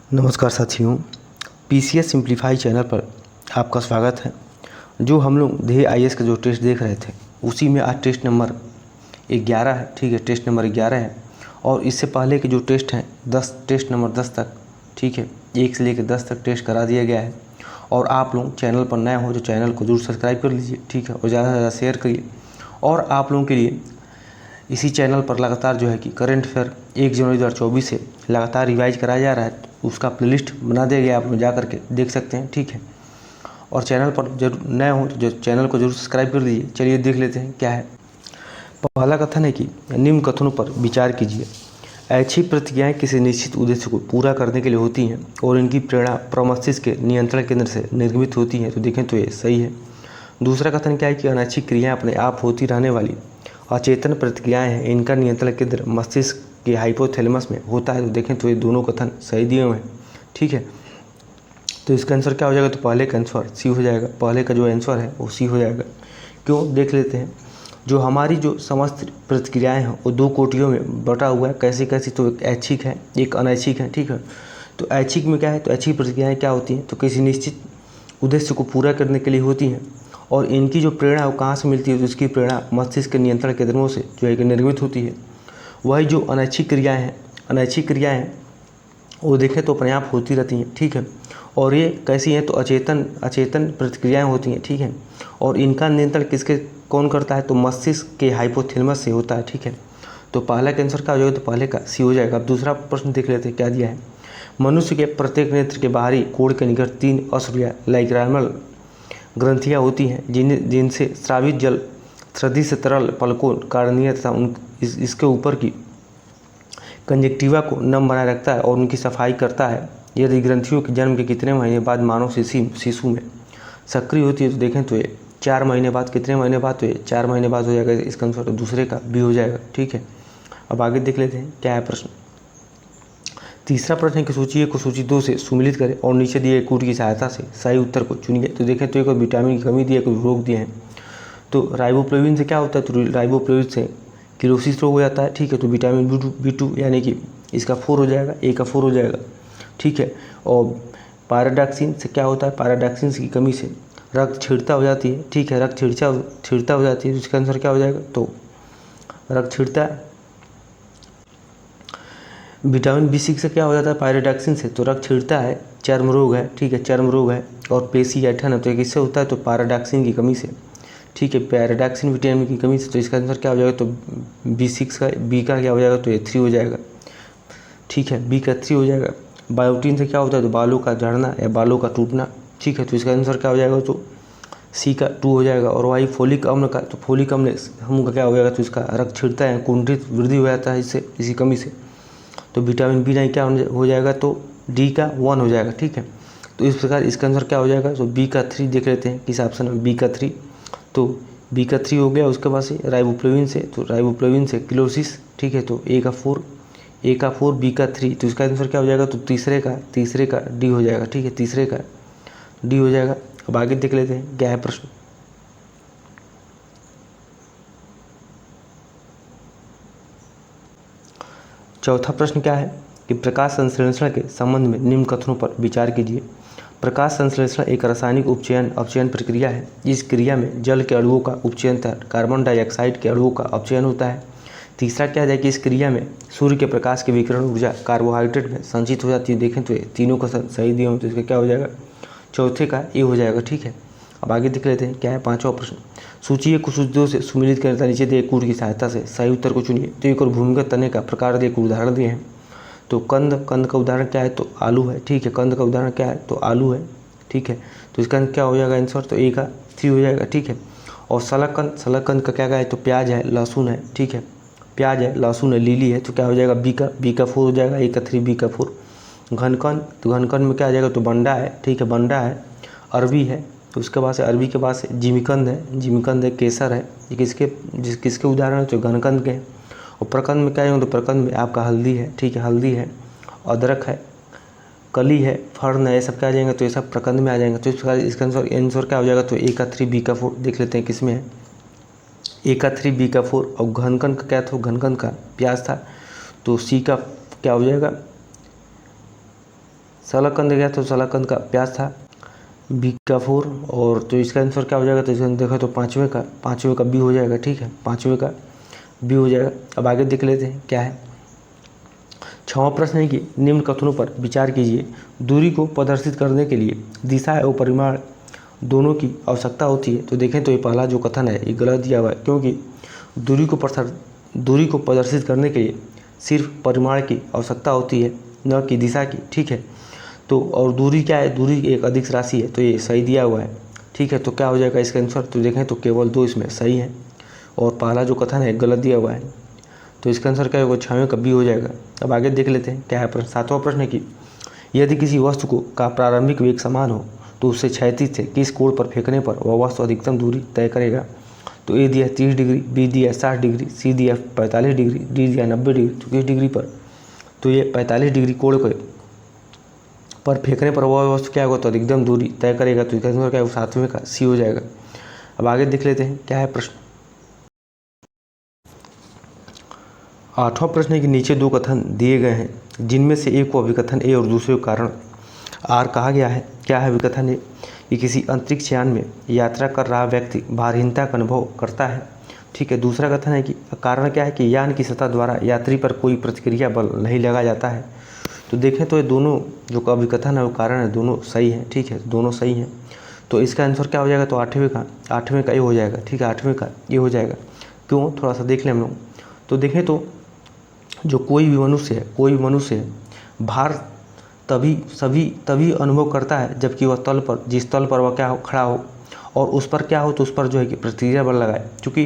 नमस्कार साथियों, PCS simplify channel पर आपका स्वागत है। जो हम लोग ध्येय आईएएस का जो टेस्ट देख रहे थे उसी में आज टेस्ट नंबर 11 है। ठीक है, टेस्ट नंबर 11 है और इससे पहले के जो टेस्ट हैं 10 टेस्ट नंबर 10 तक, ठीक है, 1 से लेकर 10 तक टेस्ट करा दिया गया है। और आप लोग चैनल पर नए हो तो चैनल को जरूर सब्सक्राइब कर लीजिए, ठीक है, और ज़्यादा से ज़्यादा शेयर करिए। और आप लोगों के लिए इसी चैनल पर लगातार जो है कि करंट अफेयर 1 जनवरी 2024 से लगातार रिवाइज कराया जा रहा है। उसका प्लेलिस्ट बना दिया गया, आप लोग जा करके देख सकते हैं, ठीक है। और चैनल पर जरूर नए हो तो जो चैनल को जरूर सब्सक्राइब कर लीजिए। चलिए देख लेते हैं क्या है। पहला कथन है कि निम्न कथनों पर विचार कीजिए। ऐच्छिक प्रतिक्रियाएं किसी निश्चित उद्देश्य को पूरा करने के लिए होती हैं और इनकी प्रेरणा प्रमस्तिष्क के नियंत्रण केंद्र से निर्गमित होती है। तो देखें तो ये सही है। दूसरा कथन क्या है कि अनैच्छिक क्रियाएं अपने आप होती रहने वाली अचेतन प्रतिक्रियाएं हैं, इनका नियंत्रण केंद्र मस्तिष्क के हाइपोथैलेमस में होता है। तो देखें तो ये दोनों कथन सही दिए हुए हैं, ठीक है। तो इसका आंसर क्या हो जाएगा? तो पहले का आंसर सी हो जाएगा। पहले का जो आंसर है वो सी हो जाएगा। क्यों, देख लेते हैं। जो हमारी जो समस्त प्रतिक्रियाएं हैं वो 2 कोटियों में बटा हुआ है। कैसी कैसी? तो एक ऐच्छिक है, एक अनैच्छिक है, ठीक है। तो ऐच्छिक में क्या है? तो ऐच्छिक प्रतिक्रियाएं क्या होती हैं? तो किसी निश्चित उद्देश्य को पूरा करने के लिए होती हैं और इनकी जो प्रेरणा वो कहाँ से मिलती है? तो इसकी प्रेरणा मस्तिष्क के नियंत्रण केंद्रों से जो है कि निर्मित होती है। वही जो अनैच्छिक क्रियाएं हैं, अनैच्छिक क्रियाएं वो देखें तो अपने आप होती रहती हैं, ठीक है। और ये कैसी हैं? तो अचेतन प्रतिक्रियाएं होती हैं, ठीक है। और इनका नियंत्रण किसके कौन करता है? तो मस्तिष्क के हाइपोथैलेमस से होता है, ठीक है। तो पहला का आंसर क्या हो जाएगा? तो पहले का सी हो जाएगा। अब दूसरा प्रश्न देख लेते हैं क्या दिया है। मनुष्य के प्रत्येक नेत्र के बाहरी कोण के निकट 3 अश्रुया लाइक्रामल ग्रंथियाँ होती हैं जिनसे स्रावित जल सदृश तरल पलकों कारणीय तथा इसके ऊपर की कंजक्टिवा को नम बनाए रखता है और उनकी सफाई करता है। यदि ग्रंथियों के जन्म के कितने महीने बाद मानव शिशु में सक्रिय होती है? तो देखें तो ये 4 महीने बाद। कितने महीने बाद? तो ये 4 महीने बाद हो जाएगा। इसका आंसर तो दूसरे का भी हो जाएगा, ठीक है। अब आगे देख लेते हैं क्या है प्रश्न। तीसरा प्रश्न है कि सूची 1 को सूची 2 से सुमिलित करें और नीचे दिए कूट की सहायता से सही उत्तर को चुनिए। तो देखें तो एक विटामिन की कमी दी है, कुछ रोग दिए हैं। तो राइबोफ्लेविन से क्या होता है? तो राइबोफ्लेविन से किलोसिस रोग हो जाता है, ठीक है। तो विटामिन B2 यानी कि इसका 4 हो जाएगा, ए का 4 हो जाएगा, ठीक है। और पायराडाक्सिन से क्या होता है? पायराडाक्सिन की कमी से रक्त छीड़ता हो जाती है, ठीक है। रक्त छीड़ता हो जाती है, तो इसका आंसर क्या हो जाएगा? तो रक्त छीड़ता विटामिन B6 से क्या हो जाता है? पायराडाक्सिन से तो रक्त छीड़ता है। चर्म रोग है, ठीक है, चर्म रोग है। और पेशी ऐठन है, तो किससे होता है? तो पायराडाक्सिन की कमी से, ठीक है, पैराडाक्सिन विटामिन की कमी से। तो इसका आंसर क्या हो जाएगा? तो B6 का बी का क्या हो जाएगा? तो ये 3 हो जाएगा, ठीक है, बी का 3 हो जाएगा। बायोटीन से क्या होता है? तो बालों का झड़ना या बालों का टूटना, ठीक है। तो इसका आंसर क्या हो जाएगा? तो सी का 2 हो जाएगा। और वही फोलिक अम्ल का, तो फोलिक अम्ल हम का क्या हो जाएगा? तो इसका रक्त छिड़ता है, कुंठित वृद्धि हो जाता है इससे, इसी कमी से। तो विटामिन B9 क्या हो जाएगा? तो डी का 1 हो जाएगा, ठीक है। तो इस प्रकार इसका आंसर क्या हो जाएगा? तो बी का 3 देख लेते हैं किस ऑप्शन में। बी का 3, तो बी का 3 हो गया। उसके बाद से राइबोफ्लेविन से, तो राइबोफ्लेविन से किलोसिस, ठीक है। तो ए का 4, बी का 3। तो इसका आंसर क्या हो जाएगा? तो तीसरे का डी हो जाएगा, ठीक है, तीसरे का डी हो जाएगा। अब आगे देख लेते हैं क्या है प्रश्न। चौथा प्रश्न क्या है कि प्रकाश संश्लेषण के संबंध में निम्न कथनों पर विचार कीजिए। प्रकाश संश्लेषण एक रासायनिक अपचयन प्रक्रिया है। इस क्रिया में जल के अणुओं का उपचयन तथा कार्बन डाइऑक्साइड के अणुओं का अपचयन होता है। तीसरा क्या है कि इस क्रिया में सूर्य के प्रकाश की विकिरण ऊर्जा कार्बोहाइड्रेट में संचित हो जाती है। देखें तो ये तीनों का सही दिए हो, तो इसका क्या हो जाएगा? चौथे का ए हो जाएगा, ठीक है। अब आगे देख लेते हैं क्या है पांचवा प्रश्न। सूची 1 को सूची 2 से सुमिलित करता नीचे दिए कूट की सहायता से सही उत्तर को चुनिए। तो एक और भूमिगत तने का प्रकार दिए उदाहरण दिए हैं। तो कंद का उदाहरण क्या है? तो आलू है, ठीक है। कंद का उदाहरण क्या है? तो आलू है, ठीक है। तो इसका क्या हो जाएगा आंसर? तो ए का 3 हो जाएगा, ठीक है। और सलाकंद का क्या है? तो प्याज है, लहसुन है, ठीक है। प्याज है, लहसुन है, लीली है। तो क्या हो जाएगा? बी का 4 हो जाएगा। ए का 3, बी का 4। घनकंद, तो घनकंद में क्या आ जाएगा? तो बंडा है, ठीक है, बंडा है। अरबी है, तो उसके बाद से अरबी के बाद से जिमीकंद है, केसर है। ये किसके उदाहरण है? तो घनकंद के हैं। और प्रकंद में क्या है? तो प्रकंद में आपका हल्दी है, ठीक है, हल्दी है। अदरक है, कली है, फर्न है, ये सब क्या आ जाएंगे? तो ये सब प्रकंद में आ जाएंगे। तो इसका आंसर क्या हो जाएगा? तो ए का 3, बी का 4 देख लेते हैं किस में है। ए का 3, बी का 4। और घनकंद का क्या था? घनकंद का प्याज था, तो सी का क्या हो जाएगा? सलाकंद गया तो सलाकंद का प्याज था, बी का 4। और तो इसका आंसर क्या हो जाएगा, तो इसका देखो तो पाँचवें का बी हो जाएगा, ठीक है, पाँचवें का बी हो जाएगा। अब आगे देख लेते हैं क्या है। 6वां प्रश्न है कि निम्न कथनों पर विचार कीजिए। दूरी को प्रदर्शित करने के लिए दिशा और परिमाण दोनों की आवश्यकता होती है। तो देखें तो ये पहला जो कथन है ये गलत दिया हुआ है, क्योंकि दूरी को प्रदर्शित करने के लिए सिर्फ परिमाण की आवश्यकता होती है, न कि दिशा की, ठीक है। तो और दूरी क्या है, दूरी एक अधिक राशि है, तो ये सही दिया हुआ है, ठीक है। तो क्या हो जाएगा इसका आंसर, तो देखें तो केवल 2 इसमें सही है और पहला जो कथन है गलत दिया हुआ है। तो इसका आंसर क्या होगा, 6वें का बी हो जाएगा। अब आगे देख लेते हैं क्या है प्रश्न। 7वां प्रश्न है कि यदि किसी वस्तु का प्रारंभिक वेग समान हो तो उससे क्षैतिज से किस कोण पर फेंकने पर वह वस्तु अधिकतम दूरी तय करेगा। तो ए दिया 30 डिग्री, बी दिया 60 डिग्री, सी दिया 45 डिग्री, डी दिया 90 डिग्री। तो किस डिग्री पर, तो ये 45 डिग्री कोण पर फेंकने पर वह वस्तु क्या होगा, तो अधिकतम दूरी तय करेगा। तो इसका आंसर क्या है, 7वें का सी हो जाएगा। अब आगे देख लेते हैं क्या है प्रश्न। 8वां प्रश्न है कि नीचे 2 कथन दिए गए हैं जिनमें से एक को अभिकथन ए और दूसरे को कारण आर कहा गया है। क्या है अभिकथन ए, कि किसी अंतरिक्ष यान में यात्रा कर रहा व्यक्ति भारहीनता का अनुभव करता है, ठीक है। दूसरा कथन है कि कारण क्या है, कि यान की सतह द्वारा यात्री पर कोई प्रतिक्रिया बल नहीं लगा जाता है। तो देखें तो ये दोनों जो अभिकथन है वो कारण है, दोनों सही हैं, ठीक है, दोनों सही हैं। तो इसका आंसर क्या हो जाएगा, तो 8वें का ये हो जाएगा, ठीक है, 8वें का ये हो जाएगा। क्यों, थोड़ा सा देख लें हम लोग। तो देखें तो जो कोई भी मनुष्य है भार तभी अनुभव करता है जबकि वह जिस तल पर वह क्या हो, खड़ा हो और उस पर क्या हो, तो उस पर जो है कि प्रतिक्रिया बल लगाए। क्योंकि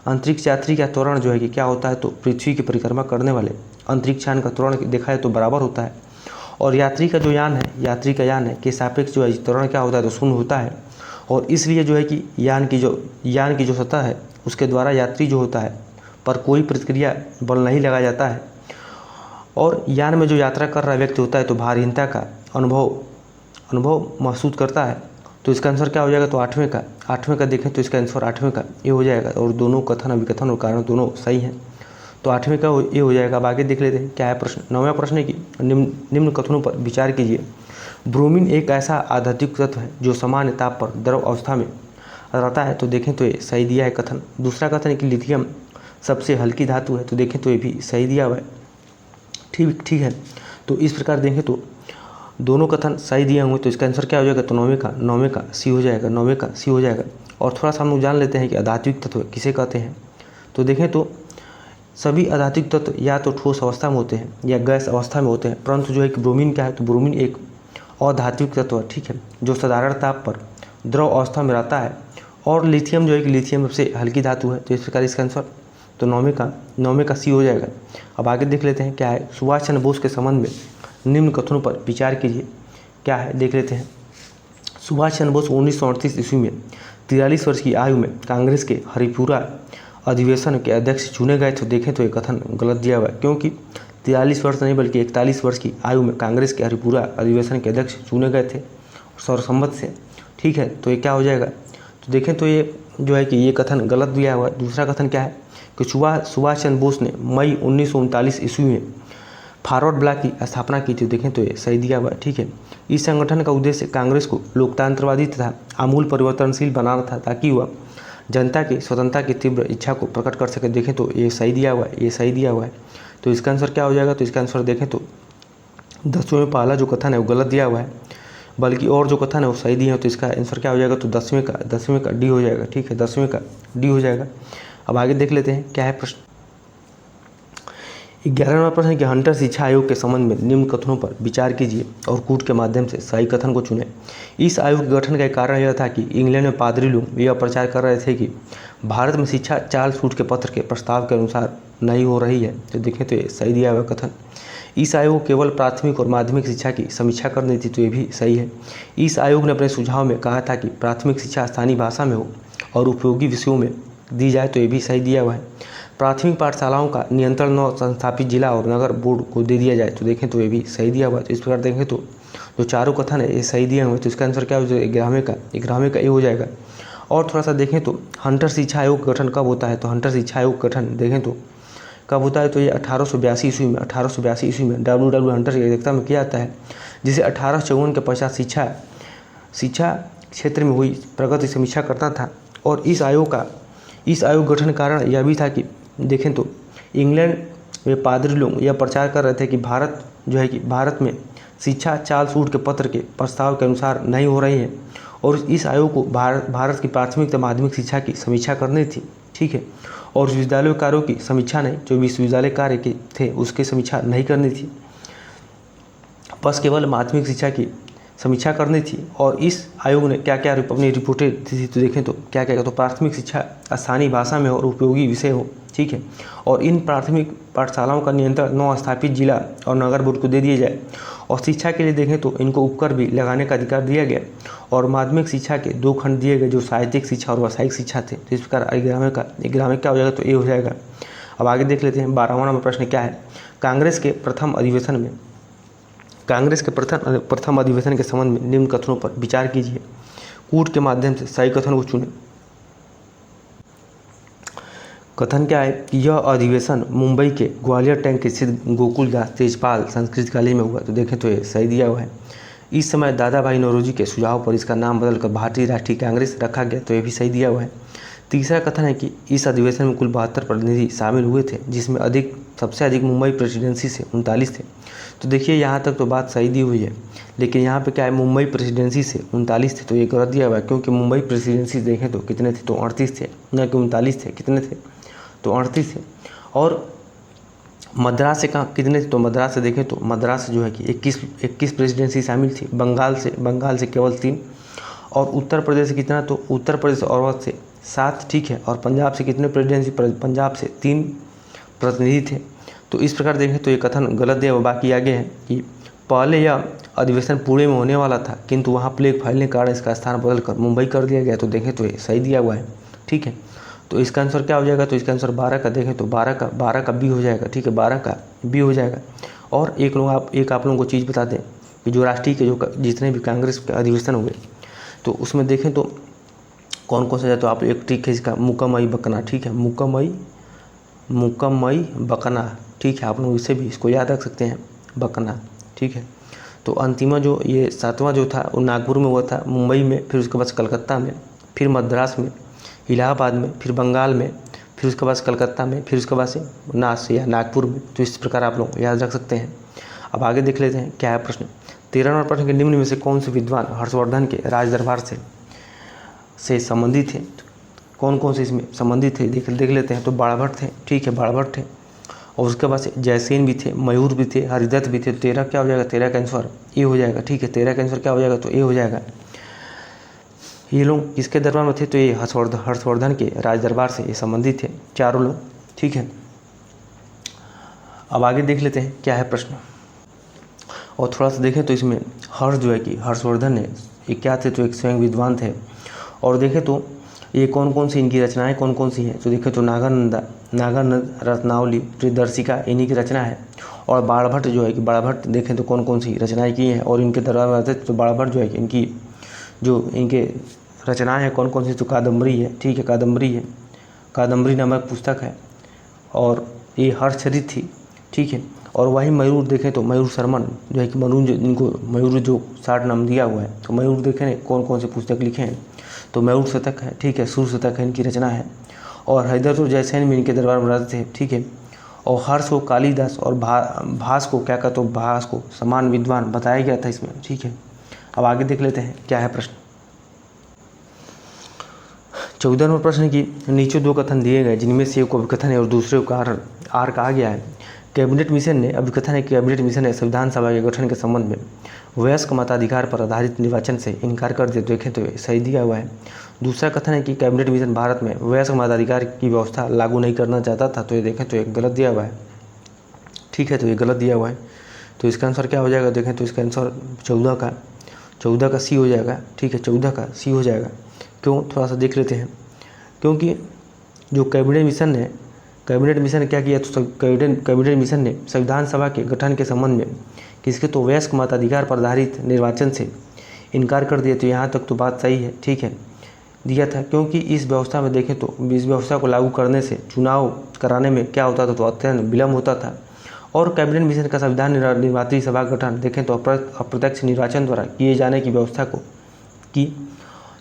अंतरिक्ष यात्री का त्वरण जो है कि क्या होता है, तो पृथ्वी की परिक्रमा करने वाले अंतरिक्ष यान का त्वरण देखा है तो बराबर होता है, और यात्री का यान है के सापेक्ष जो है त्वरण क्या होता है, तो शून्य होता है। और इसलिए जो है कि यान की जो सतह है उसके द्वारा यात्री जो होता है पर कोई प्रतिक्रिया बल नहीं लगाया जाता है, और यान में जो यात्रा कर रहा व्यक्ति होता है तो भारहीनता का अनुभव महसूस करता है। तो इसका आंसर क्या हो जाएगा, तो 8वें का देखें तो इसका आंसर 8वें का ये हो जाएगा। और दोनों कथन अभिकथन और कारण दोनों सही हैं, तो 8वें का ये हो जाएगा। अब आगे देख लेते हैं क्या है प्रश्न। 9वां प्रश्न है कि निम्न कथनों पर विचार कीजिए। ब्रोमीन एक ऐसा आधात्विक तत्व है जो सामान्य ताप पर द्रव अवस्था में रहता है। तो देखें तो ये सही दिया है कथन। दूसरा कथन है कि लिथियम सबसे हल्की धातु है। तो देखें तो ये भी सही दिया हुआ है, ठीक है। तो इस प्रकार देखें तो दोनों कथन सही दिए होंगे। तो इसका आंसर क्या हो जाएगा, तो 9वें का सी हो जाएगा, 9वें का सी हो जाएगा। और थोड़ा सा हम लोग जान लेते हैं कि अधात्विक तत्व किसे कहते हैं। तो देखें तो सभी अधात्विक तत्व या तो ठोस अवस्था में होते हैं या गैस अवस्था में होते हैं, परंतु जो है कि ब्रोमीन क्या है, तो ब्रोमीन एक अधात्विक तत्व है, ठीक है, जो साधारण ताप पर द्रव अवस्था में रहता है। और लिथियम जो है कि लिथियम सबसे हल्की धातु है। तो इस प्रकार इसका आंसर तो 9वें का सी हो जाएगा। अब आगे देख लेते हैं क्या है। सुभाष चंद्र बोस के संबंध में निम्न कथनों पर विचार कीजिए। क्या है देख लेते हैं। सुभाष चंद्र बोस 1938 ईस्वी में 43 वर्ष की आयु में कांग्रेस के हरिपुरा अधिवेशन के अध्यक्ष चुने गए। तो देखें तो ये कथन गलत दिया हुआ है, क्योंकि 43 वर्ष नहीं बल्कि 41 वर्ष की आयु में कांग्रेस के हरिपुरा अधिवेशन के अध्यक्ष चुने गए थे सर्वसम्मत से, ठीक है। तो ये क्या हो जाएगा, तो देखें तो ये जो है कि ये कथन गलत दिया हुआ है। दूसरा कथन क्या है कि सुभाष चंद्र बोस ने मई 1939 ईस्वी में फॉरवर्ड ब्लॉक की स्थापना की थी। देखें तो ये सही दिया हुआ है, ठीक है। इस संगठन का उद्देश्य कांग्रेस को लोकतंत्रवादी तथा आमूल परिवर्तनशील बनाना था, ताकि वह जनता की स्वतंत्रता की तीव्र इच्छा को प्रकट कर सके। देखें तो ये सही दिया हुआ है, ये सही दिया हुआ है। तो इसका आंसर क्या हो जाएगा, तो इसका आंसर देखें तो 10वें में पहला जो कथन है वो गलत दिया हुआ है, बल्कि और जो कथन है वो सही दिए हैं। तो इसका आंसर क्या हो जाएगा, तो 10वें का डी हो जाएगा, ठीक है, 10वें का डी हो जाएगा। अब आगे देख लेते हैं क्या है प्रश्न। 11वां प्रश्न है कि हंटर शिक्षा आयोग के संबंध में निम्न कथनों पर विचार कीजिए और कूट के माध्यम से सही कथन को चुनें। इस आयोग के गठन का कारण यह था कि इंग्लैंड में पादरी लोग यह प्रचार कर रहे थे कि भारत में शिक्षा चार्ल्स कूट के पत्र के प्रस्ताव के अनुसार नहीं हो रही है। तो देखें तो ये सही दिया हुआ कथन। इस आयोग को केवल प्राथमिक और माध्यमिक शिक्षा की समीक्षा करनी थी। तो ये भी सही है। इस आयोग ने अपने सुझाव में कहा था कि प्राथमिक शिक्षा स्थानीय भाषा में हो और उपयोगी विषयों में दी जाए। तो ये भी सही दिया हुआ है। प्राथमिक पाठशालाओं का नियंत्रण न संस्थापित जिला और नगर बोर्ड को दे दिया जाए। तो देखें तो ये भी सही दिया हुआ है। तो इस प्रकार देखें तो जो चारों कथन है ये सही दिए हुए। तो इसका आंसर क्या हो जाएगा, 11वें का ये हो जाएगा। और थोड़ा सा देखें तो हंटर शिक्षा आयोग गठन कब होता है, तो हंटर शिक्षा आयोग गठन देखें तो कब होता है, तो ये 1882 ईस्वी में WW हंटर की अध्यक्षता में किया जाता है, जिसे 1854 के पश्चात शिक्षा क्षेत्र में हुई प्रगति की समीक्षा करता था। और इस आयोग गठन का कारण यह भी था कि देखें तो इंग्लैंड में पादरी लोग यह प्रचार कर रहे थे कि भारत में शिक्षा चार्ल्स वुड के पत्र के प्रस्ताव के अनुसार नहीं हो रही है, और इस आयोग को भारत की प्राथमिक तथा माध्यमिक शिक्षा की समीक्षा करनी थी, ठीक है। और विश्वविद्यालय कार्यों की समीक्षा नहीं, जो विश्वविद्यालय कार्य के थे उसकी समीक्षा नहीं करनी थी, बस केवल माध्यमिक शिक्षा की समीक्षा करनी थी। और इस आयोग ने क्या क्या अपनी रिपोर्टें दी थी, तो देखें तो क्या क्या, तो प्राथमिक शिक्षा स्थानीय भाषा में और उपयोगी विषय हो, ठीक है। और इन प्राथमिक पाठशालाओं का नियंत्रण 9 स्थापित जिला और नगर बोर्ड को दे दिया जाए। और शिक्षा के लिए देखें तो इनको उपकर भी लगाने का अधिकार दिया गया। और माध्यमिक शिक्षा के 2 खंड दिए गए, जो साहित्यिक शिक्षा और व्यावसायिक शिक्षा थे। तो इस प्रकार ग्रामिक क्या हो जाएगा, तो ये हो जाएगा। अब आगे देख लेते हैं 12वां नंबर प्रश्न क्या है। कांग्रेस के प्रथम अधिवेशन के संबंध में निम्न कथनों पर विचार कीजिए। कूट के माध्यम से सही कथन को चुनें। कथन क्या है कि यह अधिवेशन मुंबई के ग्वालियर टैंक स्थित गोकुल दास तेजपाल संस्कृत कॉलेज में हुआ। तो देखें तो ये सही दिया हुआ है। इस समय दादा भाई नौरोजी के सुझाव पर इसका नाम बदलकर भारतीय राष्ट्रीय कांग्रेस रखा गया। तो ये भी सही दिया हुआ है। तीसरा कथन है कि इस अधिवेशन में कुल 72 प्रतिनिधि शामिल हुए थे, जिसमें सबसे अधिक मुंबई प्रेसिडेंसी से 39 थे। तो देखिए यहाँ तक तो बात सही दी हुई है, लेकिन यहाँ पे क्या है, मुंबई प्रेसिडेंसी से 39 थे। तो ये गलत दिया हुआ है, क्योंकि मुंबई प्रेसिडेंसी देखें तो कितने थे, तो 38 थे, न कि 39 थे। कितने थे, तो 38 थे। और मद्रास से कहाँ कितने थे, तो मद्रास से देखें तो मद्रास से जो है कि 21 प्रेसिडेंसी शामिल थी। बंगाल से केवल 3। और उत्तर प्रदेश से कितना, तो उत्तर प्रदेश और अवध से 7, ठीक है। और पंजाब से कितने प्रेसिडेंसी, पंजाब से 3 प्रतिनिधि थे। तो इस प्रकार देखें तो ये कथन गलत दिया हुआ। बाकी आगे है कि पहले यह अधिवेशन पुणे में होने वाला था, किंतु वहाँ प्लेग फैलने के कारण इसका स्थान बदलकर मुंबई कर दिया गया। तो देखें तो ये सही दिया हुआ है, ठीक है। तो इसका आंसर क्या हो जाएगा, तो इसका आंसर 12 का देखें तो 12 का बी हो जाएगा, ठीक है। 12 का बी हो जाएगा। और एक आप लोगों को चीज़ बता दें कि जो राष्ट्रीय के जितने भी कांग्रेस के अधिवेशन हुए, तो उसमें देखें तो कौन कौन सा है, तो आप एक ट्रिक है इसका, मुक्कामई बकना, ठीक है। मुक्कामई बकना, ठीक है। आप लोग इसे भी इसको याद रख सकते हैं, बकना, ठीक है। तो अंतिमा जो ये 7वां जो था वो नागपुर में हुआ था, मुंबई में, फिर उसके बाद कलकत्ता में, फिर मद्रास में, इलाहाबाद में, फिर बंगाल में, फिर उसके बाद कलकत्ता में, फिर उसके बाद से नागपुर में। तो इस प्रकार आप लोग याद रख सकते हैं। अब आगे देख लेते हैं क्या है प्रश्न। 13 नंबर प्रश्न के निम्न में से कौन से विद्वान हर्षवर्धन के राज दरबार से संबंधित थे। कौन कौन से इसमें संबंधित थे देख लेते हैं। तो बाणभट्ट थे, ठीक है, बाणभट्ट थे। और उसके बाद से जयसेन भी थे, मयूर भी थे, हरिदत्त भी थे। 13 क्या हो जाएगा, 13 का आंसर ए हो जाएगा, ठीक है। 13 का आंसर क्या हो जाएगा, तो ए हो जाएगा। ये लोग किसके दरबार में थे, तो ये हर्षवर्धन के राज दरबार से ये संबंधित थे, चारों लोग, ठीक है। अब आगे देख लेते हैं क्या है प्रश्न। और थोड़ा सा देखें तो इसमें हर्ष जो है कि हर्षवर्धन ने ये क्या थे, तो एक स्वयं विद्वान थे। और देखें तो ये कौन कौन सी इनकी रचनाएं कौन कौन सी हैं, तो देखें तो नागानंद रत्नावली प्रियदर्शिका इन्हीं की रचना है। और बाणभट्ट जो है कि बाणभट्ट देखें तो कौन कौन सी रचनाएं की हैं और इनके दरबार में आते, तो बाणभट्ट जो है कि इनके रचनाएं हैं कौन कौन सी, तो कादम्बरी है, ठीक है, कादम्बरी नामक पुस्तक है। और ये हर्षचरित थी, ठीक है। और वही मयूर देखें तो मयूर शर्मन जो है कि इनको मयूर जो 60 नाम दिया हुआ है, तो मयूर देखें कौन कौन से पुस्तक लिखे हैं, तो मयूर शतक है, ठीक है, सूर शतक है इनकी रचना है। और हरिदत्त और जयसेन भी इनके दरबार में रहते थे, ठीक है। और हर्ष को कालिदास और भास को क्या कहते, भास को समान विद्वान बताया गया था इसमें, ठीक है। अब आगे देख लेते हैं क्या है प्रश्न। 14 नंबर प्रश्न की नीचे 2 कथन दिए गए, जिनमें से एक को अभिकथन है और दूसरे को आर कहा गया है। कैबिनेट मिशन ने अभिकथन है कि कैबिनेट मिशन ने संविधान सभा के गठन के संबंध में वयस्क मताधिकार पर आधारित निर्वाचन से इनकार कर दिया। देखें तो सही दिया हुआ है। दूसरा कथन है कि कैबिनेट मिशन भारत में वयस्क मताधिकार की व्यवस्था लागू नहीं करना चाहता था। तो ये देखें तो एक गलत दिया हुआ है, ठीक है, तो ये गलत दिया हुआ है। तो इसका आंसर क्या हो जाएगा, देखें तो इसका आंसर 14 का सी हो जाएगा, ठीक है, 14 का सी हो जाएगा। क्यों, थोड़ा सा देख लेते हैं। क्योंकि जो कैबिनेट मिशन ने क्या किया, तो कैबिनेट मिशन ने संविधान सभा के गठन के संबंध में किसके, तो वयस्क मताधिकार पर आधारित निर्वाचन से इनकार कर दिया। तो यहाँ तक तो बात सही है, ठीक है, दिया था। क्योंकि इस व्यवस्था में देखें तो इस व्यवस्था को लागू करने से चुनाव कराने में क्या होता था, तो अत्यंत विलम्ब होता था। और कैबिनेट मिशन का संविधान निर्मात्री सभा का गठन देखें तो अप्रत्यक्ष निर्वाचन द्वारा किए जाने की व्यवस्था को की।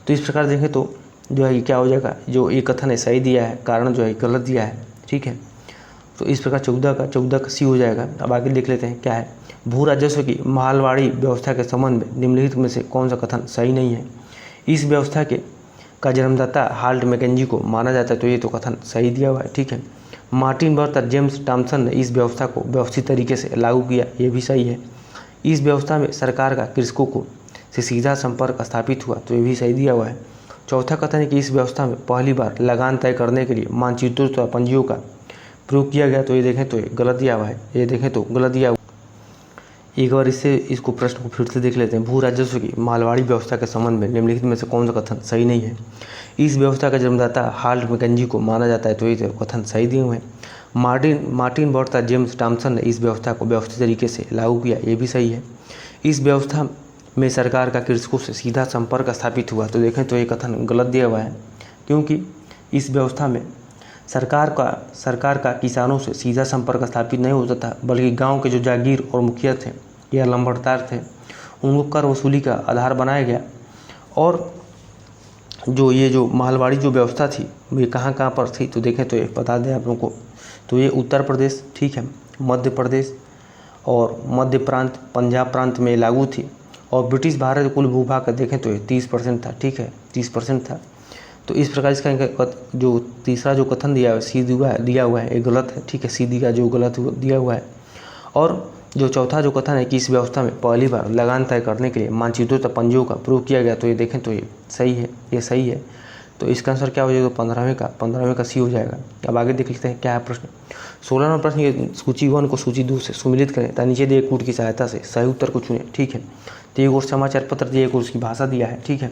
तो इस प्रकार देखें तो जो है क्या हो जाएगा, जो ये कथन है सही दिया है, कारण जो है गलत दिया है, ठीक है। तो इस प्रकार 14 का सी हो जाएगा। अब आगे देख लेते हैं क्या है। भू राजस्व की महलवाड़ी व्यवस्था के संबंध में निम्नलिखित में से कौन सा कथन सही नहीं है। इस व्यवस्था का जन्मदाता हाल्ट मैकेंजी को माना जाता है, तो ये तो कथन सही दिया हुआ है, ठीक है। मार्टिन बर्थ और जेम्स टॉमसन ने इस व्यवस्था को व्यवस्थित तरीके से लागू किया, ये भी सही है। इस व्यवस्था में सरकार का कृषकों को से सीधा संपर्क स्थापित हुआ, तो ये भी सही दिया हुआ है। चौथा कथन है कि इस व्यवस्था में पहली बार लगान तय करने के लिए मानचित्रों तथा पंजियों का प्रयोग किया गया, तो ये देखें तो ये गलत दिया हुआ है, ये देखें तो गलत दिया हुआ। एक बार इसको प्रश्न को फिर से देख लेते हैं। भू राजस्व की मालवाड़ी व्यवस्था के संबंध में निम्नलिखित में से कौन सा कथन सही नहीं है। इस व्यवस्था का जन्मदाता हाल्ट मैकेंजी को माना जाता है, तो ये कथन सही दिए हुए हैं। मार्टिन बर्थ और जेम्स टॉमसन ने इस व्यवस्था को व्यवस्थित तरीके से लागू किया, ये भी सही है। इस व्यवस्था में सरकार का कृषकों से सीधा संपर्क स्थापित हुआ, तो देखें तो ये कथन गलत दिया हुआ है, क्योंकि इस व्यवस्था में सरकार का किसानों से सीधा संपर्क स्थापित नहीं होता था, बल्कि गांव के जो जागीर और मुखिया थे या लंबड़दार थे उनको कर वसूली का आधार बनाया गया। और जो महलवाड़ी जो व्यवस्था थी ये कहाँ पर थी, तो देखें तो ये बता दें आप लोगों को, तो ये उत्तर प्रदेश, ठीक है, मध्य प्रदेश और मध्य प्रांत, पंजाब प्रांत में लागू थी। और ब्रिटिश भारत कुल भूभाग का देखें तो ये 30% था, ठीक है, 30% था। तो इस प्रकार इसका जो तीसरा जो कथन दिया हुआ सी दिया हुआ है ये गलत है, ठीक है, सी का जो गलत दिया हुआ है। और जो चौथा जो कथन है कि इस व्यवस्था में पहली बार लगान तय करने के लिए मानचित्रों तथा पंजियों का प्रयोग किया गया, तो ये देखें तो ये सही है, ये सही है। तो इसका आंसर क्या हो जाएगा, 15वें का सी हो जाएगा। अब आगे देख लेते हैं क्या है प्रश्न। 16वां प्रश्न ये सूची 1 को सूची 2 से सुमिलित करें तथा नीचे दिए कूट की सहायता से सही उत्तर को चुनें, ठीक है। तो एक और समाचार पत्र दिया, एक और उसकी भाषा दिया है, ठीक है।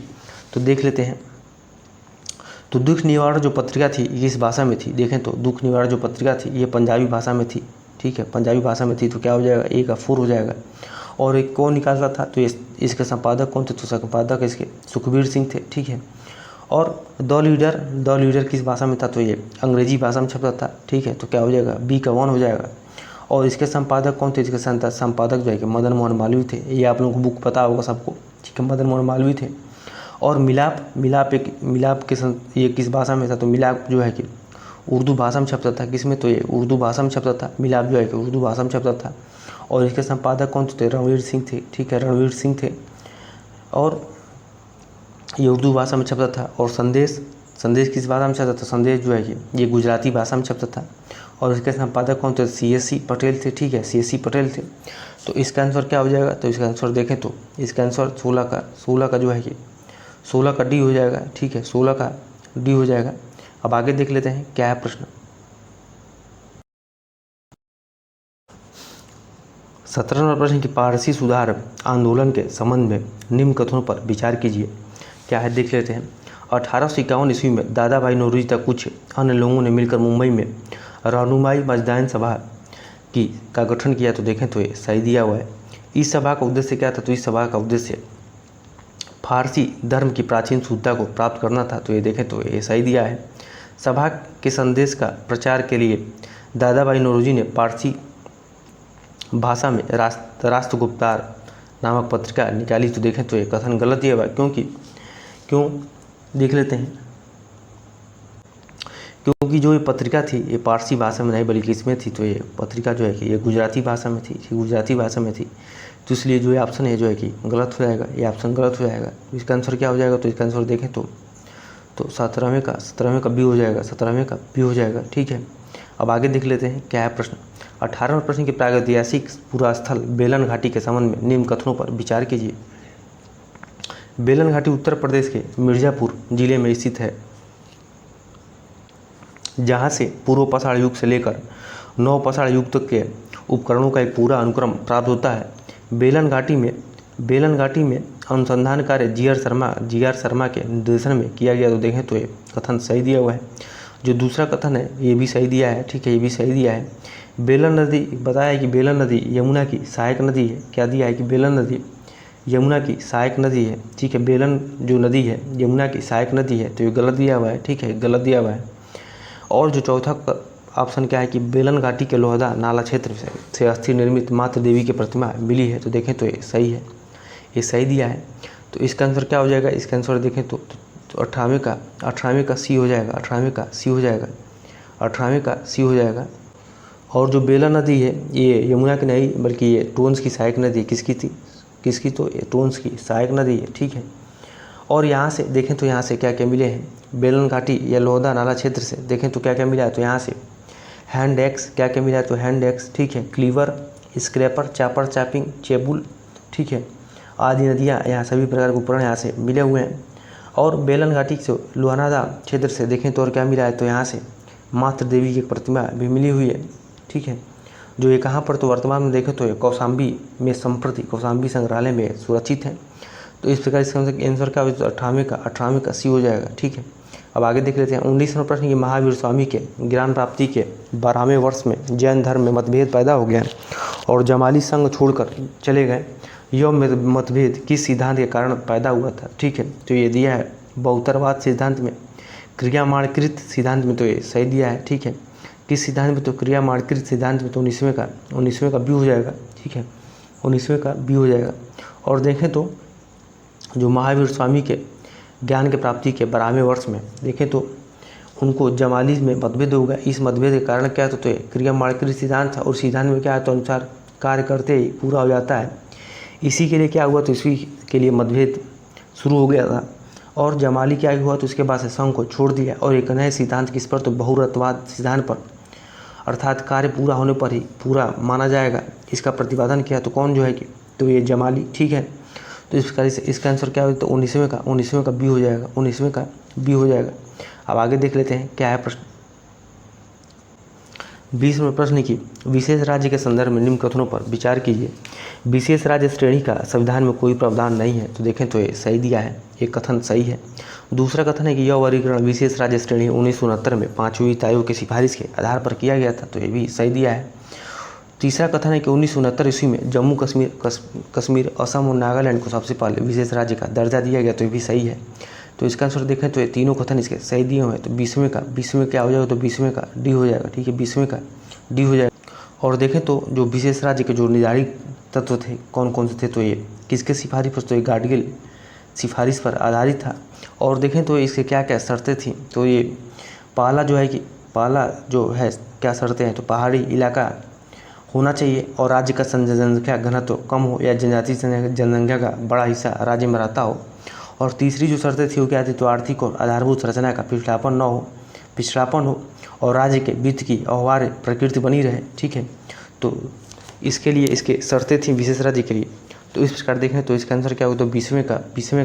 तो देख लेते हैं। तो दुख निवारण जो पत्रिका थी ये किस भाषा में थी, देखें तो दुख निवारण जो पत्रिका थी ये पंजाबी भाषा में थी, ठीक है, पंजाबी भाषा में थी। तो क्या हो जाएगा, ए का 4 हो जाएगा। और एक कौन निकालता था, तो इसके संपादक कौन थे, तो संपादक इसके सुखबीर सिंह थे, ठीक है। और द लीडर किस भाषा में था, तो ये अंग्रेजी भाषा में छपता था, ठीक है। तो क्या हो जाएगा, बी का 1 हो जाएगा। और इसके संपादक कौन थे, इसके संपादक जो है कि मदन मोहन मालवीय थे, ये आप लोगों को बुक पता होगा सबको, ठीक है, मदन मोहन मालवीय थे। और मिलाप ये किस भाषा में था, तो मिलाप जो है कि उर्दू भाषा में छपता था, किसमें, तो ये उर्दू भाषा में छपता था, मिलाप जो है कि उर्दू भाषा में छपता था। और इसके संपादक कौन थे, रणवीर सिंह थे, ठीक है, रणवीर सिंह थे। और ये उर्दू भाषा में छपता था। और संदेश किस भाषा में छपता था, संदेश जो है कि ये गुजराती भाषा में छपता था। और इसके संपादक कौन थे, CSC पटेल थे, ठीक है, CSC पटेल थे। तो इसका आंसर क्या हो जाएगा, तो इसका आंसर देखें तो इसका आंसर 16 का जो है कि 16 का डी हो जाएगा, ठीक है, 16 का डी हो जाएगा। अब आगे देख लेते हैं क्या है प्रश्न। 17वां प्रश्न की पारसी सुधार आंदोलन के संबंध में निम्न कथनों पर विचार कीजिए, क्या है देख लेते हैं। 1851 ईस्वी में दादा भाई नौरोजी तक कुछ अन्य लोगों ने मिलकर मुंबई में रहनुमाई मजदान सभा का गठन किया, तो देखें तो ये सही दिया हुआ है। इस सभा का उद्देश्य क्या था, तो इस सभा का उद्देश्य फारसी धर्म की प्राचीन शुद्धता को प्राप्त करना था, तो ये देखें तो ये सही दिया है। सभा के संदेश का प्रचार के लिए दादा भाई नौरोजी ने पारसी भाषा में राष्ट्रगुप्तार नामक पत्रिका निकाली, तो देखें तो ये कथन गलत दिया हुआ है, क्यों देख लेते हैं। क्योंकि जो ये पत्रिका थी ये पारसी भाषा में नहीं बल्कि इसमें थी, तो ये पत्रिका जो है कि ये गुजराती भाषा में थी, तो इसलिए जो ये ऑप्शन है जो है कि गलत हो जाएगा, ये ऑप्शन गलत हो जाएगा। तो इसका आंसर क्या हो जाएगा, तो इसका आंसर देखें तो 17वें का बी हो जाएगा, 17वें का बी हो जाएगा, ठीक है। अब आगे देख लेते हैं क्या है प्रश्न। 18वें प्रश्न की प्रागैतिहासिक पुरास्थल बेलन घाटी के संबंध में निम्न कथनों पर विचार कीजिए। बेलन घाटी उत्तर प्रदेश के मिर्ज़ापुर जिले में स्थित है, जहाँ से पूर्व पाषाण युग से लेकर नव पाषाण युग तक के उपकरणों का एक पूरा अनुक्रम प्राप्त होता है। बेलन घाटी में अनुसंधान कार्य जी आर शर्मा के निर्देशन में किया गया, तो देखें तो ये कथन सही दिया हुआ है। जो दूसरा कथन है ये भी सही दिया है, ठीक है, ये भी सही दिया है। बेलन नदी बताया है कि बेलन नदी यमुना की सहायक नदी है, क्या दिया है कि बेलन नदी यमुना की सहायक नदी है, ठीक है, बेलन जो नदी है यमुना की सहायक नदी है, तो ये गलत दिया हुआ है, ठीक है, गलत दिया हुआ है। और जो ऑप्शन क्या है कि बेलन घाटी के लोहदा नाला क्षेत्र से अस्थि निर्मित मातृ देवी की प्रतिमा मिली है। तो देखें तो ये सही है, ये सही दिया है। तो इसका आंसर क्या हो जाएगा, इसका आंसर देखें तो 18वें का सी हो जाएगा, 18वें का सी हो जाएगा, 18वें का सी हो जाएगा। और जो बेला नदी है ये यमुना की नहीं बल्कि ये टोन्स की सहायक नदी किसकी थी, किसकी, तो ये टोन्स की सहायक नदी है, ठीक है। और यहाँ से देखें तो यहाँ से क्या क्या मिले हैं, बेलन घाटी या लोहदा नाला क्षेत्र से देखें तो क्या क्या मिला है, तो यहाँ से हैंड एक्स, क्या क्या मिला है, तो हैंड एक्स, ठीक है, क्लीवर, स्क्रैपर, चापर, चापिंग, चेबुल, ठीक है, आदि नदियाँ यहाँ सभी प्रकार के उपकरण यहाँ से मिले हुए हैं। और बेलन घाटी से लोहनादा क्षेत्र से देखें तो और क्या मिला है, तो यहाँ से मातृ देवी की एक प्रतिमा भी मिली हुई है, ठीक है। जो ये कहाँ पर, तो वर्तमान में देखें तो ये कौशाम्बी में संप्रति कौशाम्बी संग्रहालय में सुरक्षित है। तो इस प्रकार इसका आंसर क्या हो, तो 18वें का सी हो जाएगा, ठीक है। अब आगे देख लेते हैं 19वां प्रश्न कि महावीर स्वामी के ज्ञान प्राप्ति के 12वें वर्ष में जैन धर्म में मतभेद पैदा हो गया और जमाली संघ छोड़कर चले गए। यह मतभेद किस सिद्धांत के कारण पैदा हुआ था, ठीक है। तो ये दिया है बहुतरवाद सिद्धांत में, क्रियामाणकृत सिद्धांत में, तो ये सही दिया है, ठीक है। किस सिद्धांत में, तो क्रियामाणकृत सिद्धांत में, तो 19वें का बी हो जाएगा, ठीक है, 19वें का बी हो जाएगा। और देखें तो जो महावीर स्वामी के ज्ञान की प्राप्ति के 12वें वर्ष में देखें तो उनको जमाली में मतभेद हो गया। इस मतभेद के कारण क्या था, तो ये क्रियामाणकृत सिद्धांत था और सिद्धांत में क्या है, तो अनुसार कार्य करते ही पूरा हो जाता है। इसी के लिए क्या हुआ, तो इसी के लिए मतभेद शुरू हो गया था और जमाली क्या हुआ, तो उसके बाद से संघ को छोड़ दिया और एक नए सिद्धांत किस पर, तो बहुरत्ववाद सिद्धांत पर, अर्थात कार्य पूरा होने पर ही पूरा माना जाएगा, इसका प्रतिपादन किया। तो कौन जो है कि, तो ये जमाली, ठीक है। तो इस प्रकार से इसका आंसर क्या हो, तो 19वें का बी हो जाएगा, 19वें का बी हो जाएगा। अब आगे देख लेते हैं क्या है प्रश्न। 20वें प्रश्न की विशेष राज्य के संदर्भ में निम्न कथनों पर विचार कीजिए। विशेष राज्य श्रेणी का संविधान में कोई प्रावधान नहीं है। तो देखें तो ये सही दिया है, एक कथन सही है। दूसरा कथन है कि यह वर्गीकरण विशेष राज्य श्रेणी 1969 में 5वीं वित्त आयोग की सिफारिश के आधार पर किया गया था। तो ये भी सही दिया है। तीसरा कथन है कि 1969 ईस्वी में जम्मू कश्मीर, असम और नागालैंड को सबसे पहले विशेष राज्य का दर्जा दिया गया। तो ये भी सही है। तो इसका आंसर देखें तो ये तीनों कथन इसके सही दिए हुए हैं। तो 20वें क्या हो जाएगा, तो 20वें का डी हो जाएगा, ठीक है, 20वें का डी हो जाएगा। और देखें तो जो विशेष राज्य के जो निर्धारित तत्व थे कौन कौन से थे, तो ये किसके सिफारिश पर, तो ये गाडगिल सिफारिश पर आधारित था। और देखें तो इसके क्या क्या शर्तें थी, तो ये पहला जो है कि पहला जो है क्या शर्तें हैं, तो पहाड़ी इलाका होना चाहिए और राज्य का जनसंख्या घनत्व कम हो या जनजातीय जनसंख्या का बड़ा हिस्सा राज्य में रहता हो। और तीसरी जो शर्तें थी वो क्या थी, तो आर्थिक और आधारभूत संरचना का पिछड़ापन हो और राज्य के वित्त की अव्यवहार्य प्रकृति बनी रहे, ठीक है। तो इसके लिए इसके शर्तें थी विशेष राज्य के लिए। तो इस प्रकार देखें तो इसका आंसर क्या होगा, तो 20वें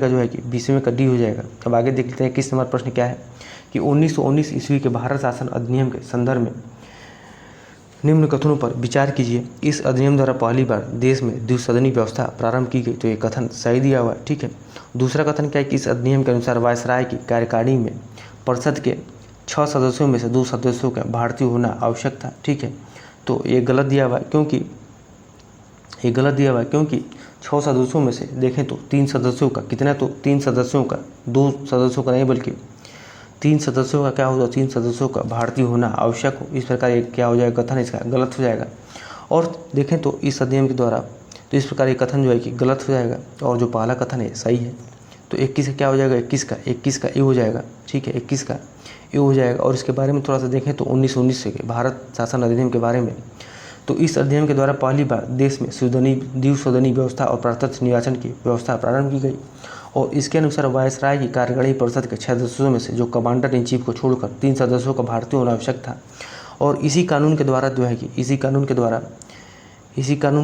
का जो है कि 20वें का डी हो जाएगा। अब आगे देख लेते हैं किस नंबर प्रश्न क्या है कि 1919 ईस्वी के भारत शासन अधिनियम के संदर्भ में निम्न कथनों पर विचार कीजिए। इस अधिनियम द्वारा पहली बार देश में द्विसदनी व्यवस्था प्रारंभ की गई। तो ये कथन सही दिया हुआ है, ठीक है। दूसरा कथन क्या है कि इस अधिनियम के अनुसार वायसराय की कार्यकारिणी में परिषद के 6 सदस्यों में से 2 सदस्यों का भारतीय होना आवश्यक था, ठीक है। तो ये गलत दिया हुआ है क्योंकि 6 सदस्यों में से देखें तो 3 सदस्यों का कितना, तो 3 सदस्यों का 2 सदस्यों का नहीं बल्कि 3 सदस्यों का क्या होगा, 3 सदस्यों का भारतीय होना आवश्यक हो। इस प्रकार ये क्या हो जाएगा, कथन इसका गलत हो जाएगा। और देखें तो इस अधिनियम के द्वारा तो इस प्रकार ये कथन जो है कि गलत हो जाएगा और जो पहला कथन है सही है। तो 21 का क्या हो जाएगा, 21 का ए हो जाएगा, ठीक है, 21 का ए हो जाएगा। और इसके बारे में थोड़ा सा देखें तो 1919 के भारत शासन अधिनियम के बारे में, तो इस अधिनियम के द्वारा पहली बार देश में द्विसदनी व्यवस्था और प्रत्यक्ष निर्वाचन की व्यवस्था प्रारंभ की गई। और इसके अनुसार वायसराय की कार्यकारिणी परिषद के 6 सदस्यों में से जो कमांडर इन चीफ को छोड़कर 3 सदस्यों का भारतीय होना आवश्यक था। और इसी कानून के द्वारा जो है कि इसी कानून